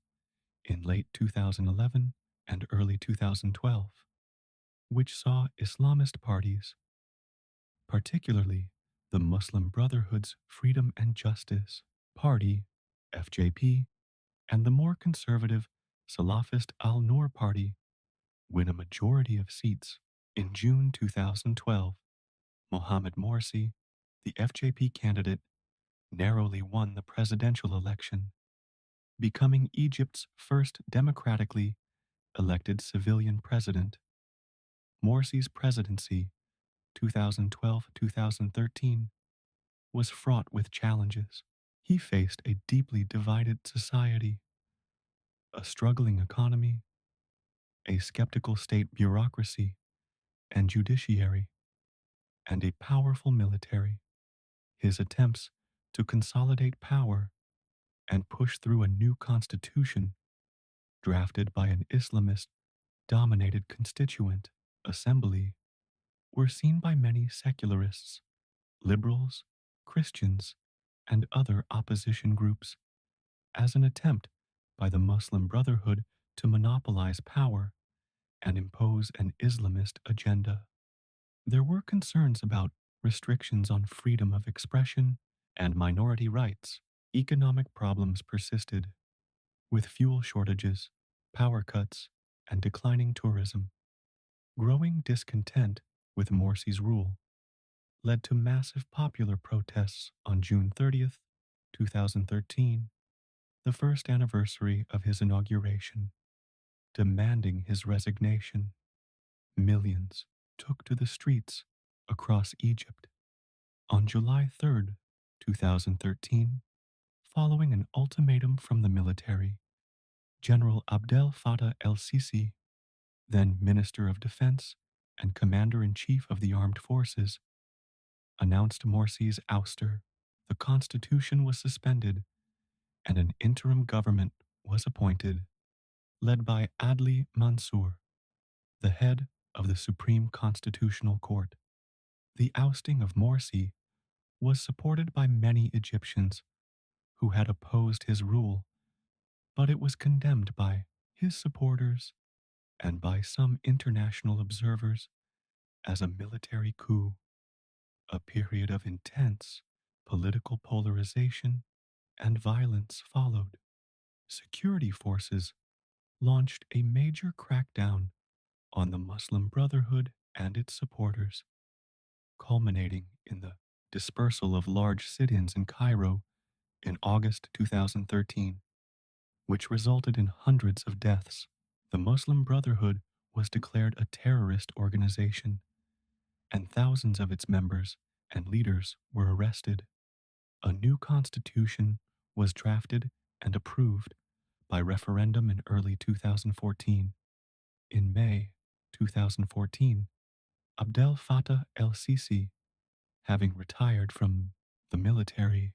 in late 2011 and early 2012, which saw Islamist parties, particularly the Muslim Brotherhood's Freedom and Justice Party, FJP, and the more conservative Salafist Al Noor Party, win a majority of seats. In June 2012, Mohamed Morsi, the FJP candidate, narrowly won the presidential election, becoming Egypt's first democratically elected civilian president. Morsi's presidency, 2012-2013, was fraught with challenges. He faced a deeply divided society, a struggling economy, a skeptical state bureaucracy and judiciary, and a powerful military. His attempts to consolidate power and push through a new constitution drafted by an Islamist dominated constituent assembly were seen by many secularists, liberals, Christians, and other opposition groups as an attempt by the Muslim Brotherhood to monopolize power and impose an Islamist agenda. There were concerns about restrictions on freedom of expression and minority rights. Economic problems persisted, with fuel shortages, power cuts, and declining tourism. Growing discontent with Morsi's rule led to massive popular protests on June 30th, 2013, the first anniversary of his inauguration, demanding his resignation. Millions took to the streets across Egypt. On July 3rd, 2013, following an ultimatum from the military, General Abdel Fattah el-Sisi, then Minister of Defense and Commander-in-Chief of the Armed Forces, announced Morsi's ouster. The constitution was suspended and an interim government was appointed, led by Adli Mansour, the head of the Supreme Constitutional Court. The ousting of Morsi was supported by many Egyptians who had opposed his rule, but it was condemned by his supporters and by some international observers as a military coup. A period of intense political polarization and violence followed. Security forces launched a major crackdown on the Muslim Brotherhood and its supporters, culminating in the dispersal of large sit ins in Cairo in August 2013, which resulted in hundreds of deaths. The Muslim Brotherhood was declared a terrorist organization, and thousands of its members and leaders were arrested. A new constitution was drafted and approved by referendum in early 2014. In May 2014, Abdel Fattah el-Sisi, having retired from the military,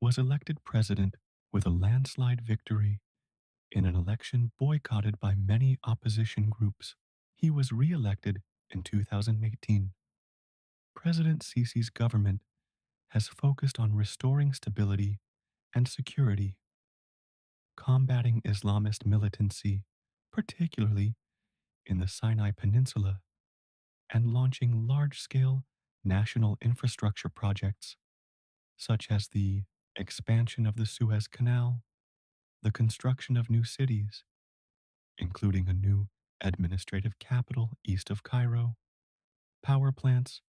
was elected president with a landslide victory in an election boycotted by many opposition groups. He was re-elected in 2018. President Sisi's government has focused on restoring stability and security, combating Islamist militancy, particularly in the Sinai Peninsula, and launching large-scale national infrastructure projects such as the expansion of the Suez Canal, the construction of new cities, including a new administrative capital east of Cairo, power plants,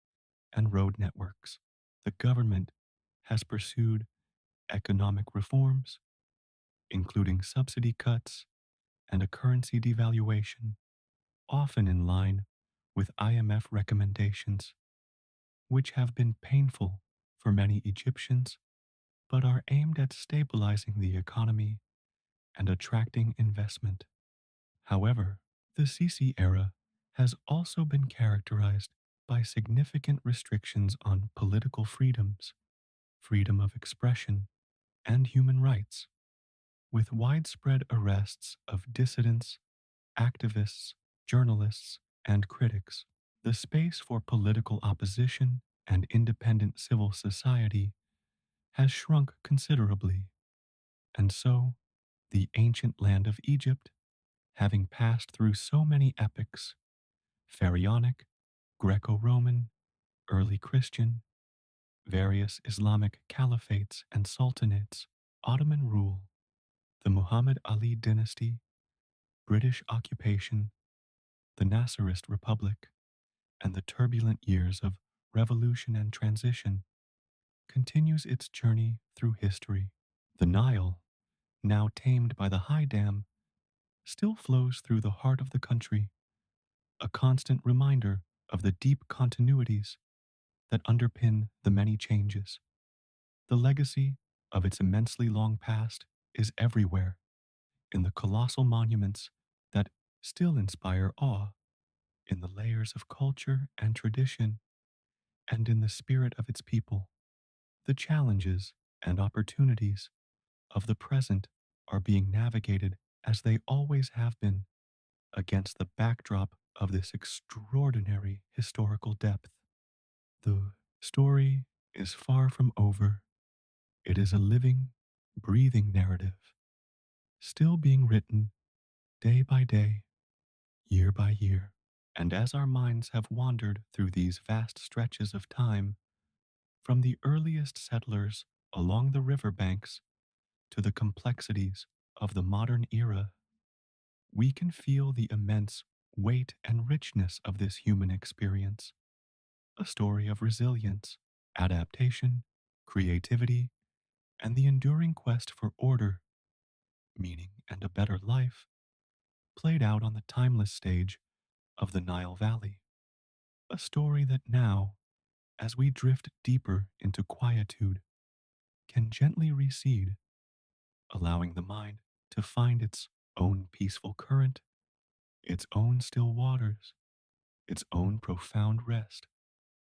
and road networks. The government has pursued economic reforms, including subsidy cuts and a currency devaluation, often in line with IMF recommendations, which have been painful for many Egyptians but are aimed at stabilizing the economy and attracting investment. However, the Sisi era has also been characterized by significant restrictions on political freedoms, freedom of expression, and human rights, with widespread arrests of dissidents, activists, journalists, and critics. The space for political opposition and independent civil society has shrunk considerably, and so the ancient land of Egypt, having passed through so many epochs, Pharaonic, Greco Roman, early Christian, various Islamic caliphates and sultanates, Ottoman rule, the Muhammad Ali dynasty, British occupation, the Nasserist Republic, and the turbulent years of revolution and transition, continues its journey through history. The Nile, now tamed by the high dam, still flows through the heart of the country, a constant reminder of the deep continuities that underpin the many changes. The legacy of its immensely long past is everywhere, in the colossal monuments that still inspire awe, in the layers of culture and tradition, and in the spirit of its people. The challenges and opportunities of the present are being navigated as they always have been against the backdrop of this extraordinary historical depth. The story is far from over. It is a living, breathing narrative, still being written day by day, year by year. And as our minds have wandered through these vast stretches of time, from the earliest settlers along the river banks to the complexities of the modern era, we can feel the immense weight and richness of this human experience, a story of resilience, adaptation, creativity, and the enduring quest for order, meaning, and a better life, played out on the timeless stage of the Nile Valley. A story that now, as we drift deeper into quietude, can gently recede, allowing the mind to find its own peaceful current, its own still waters, its own profound rest.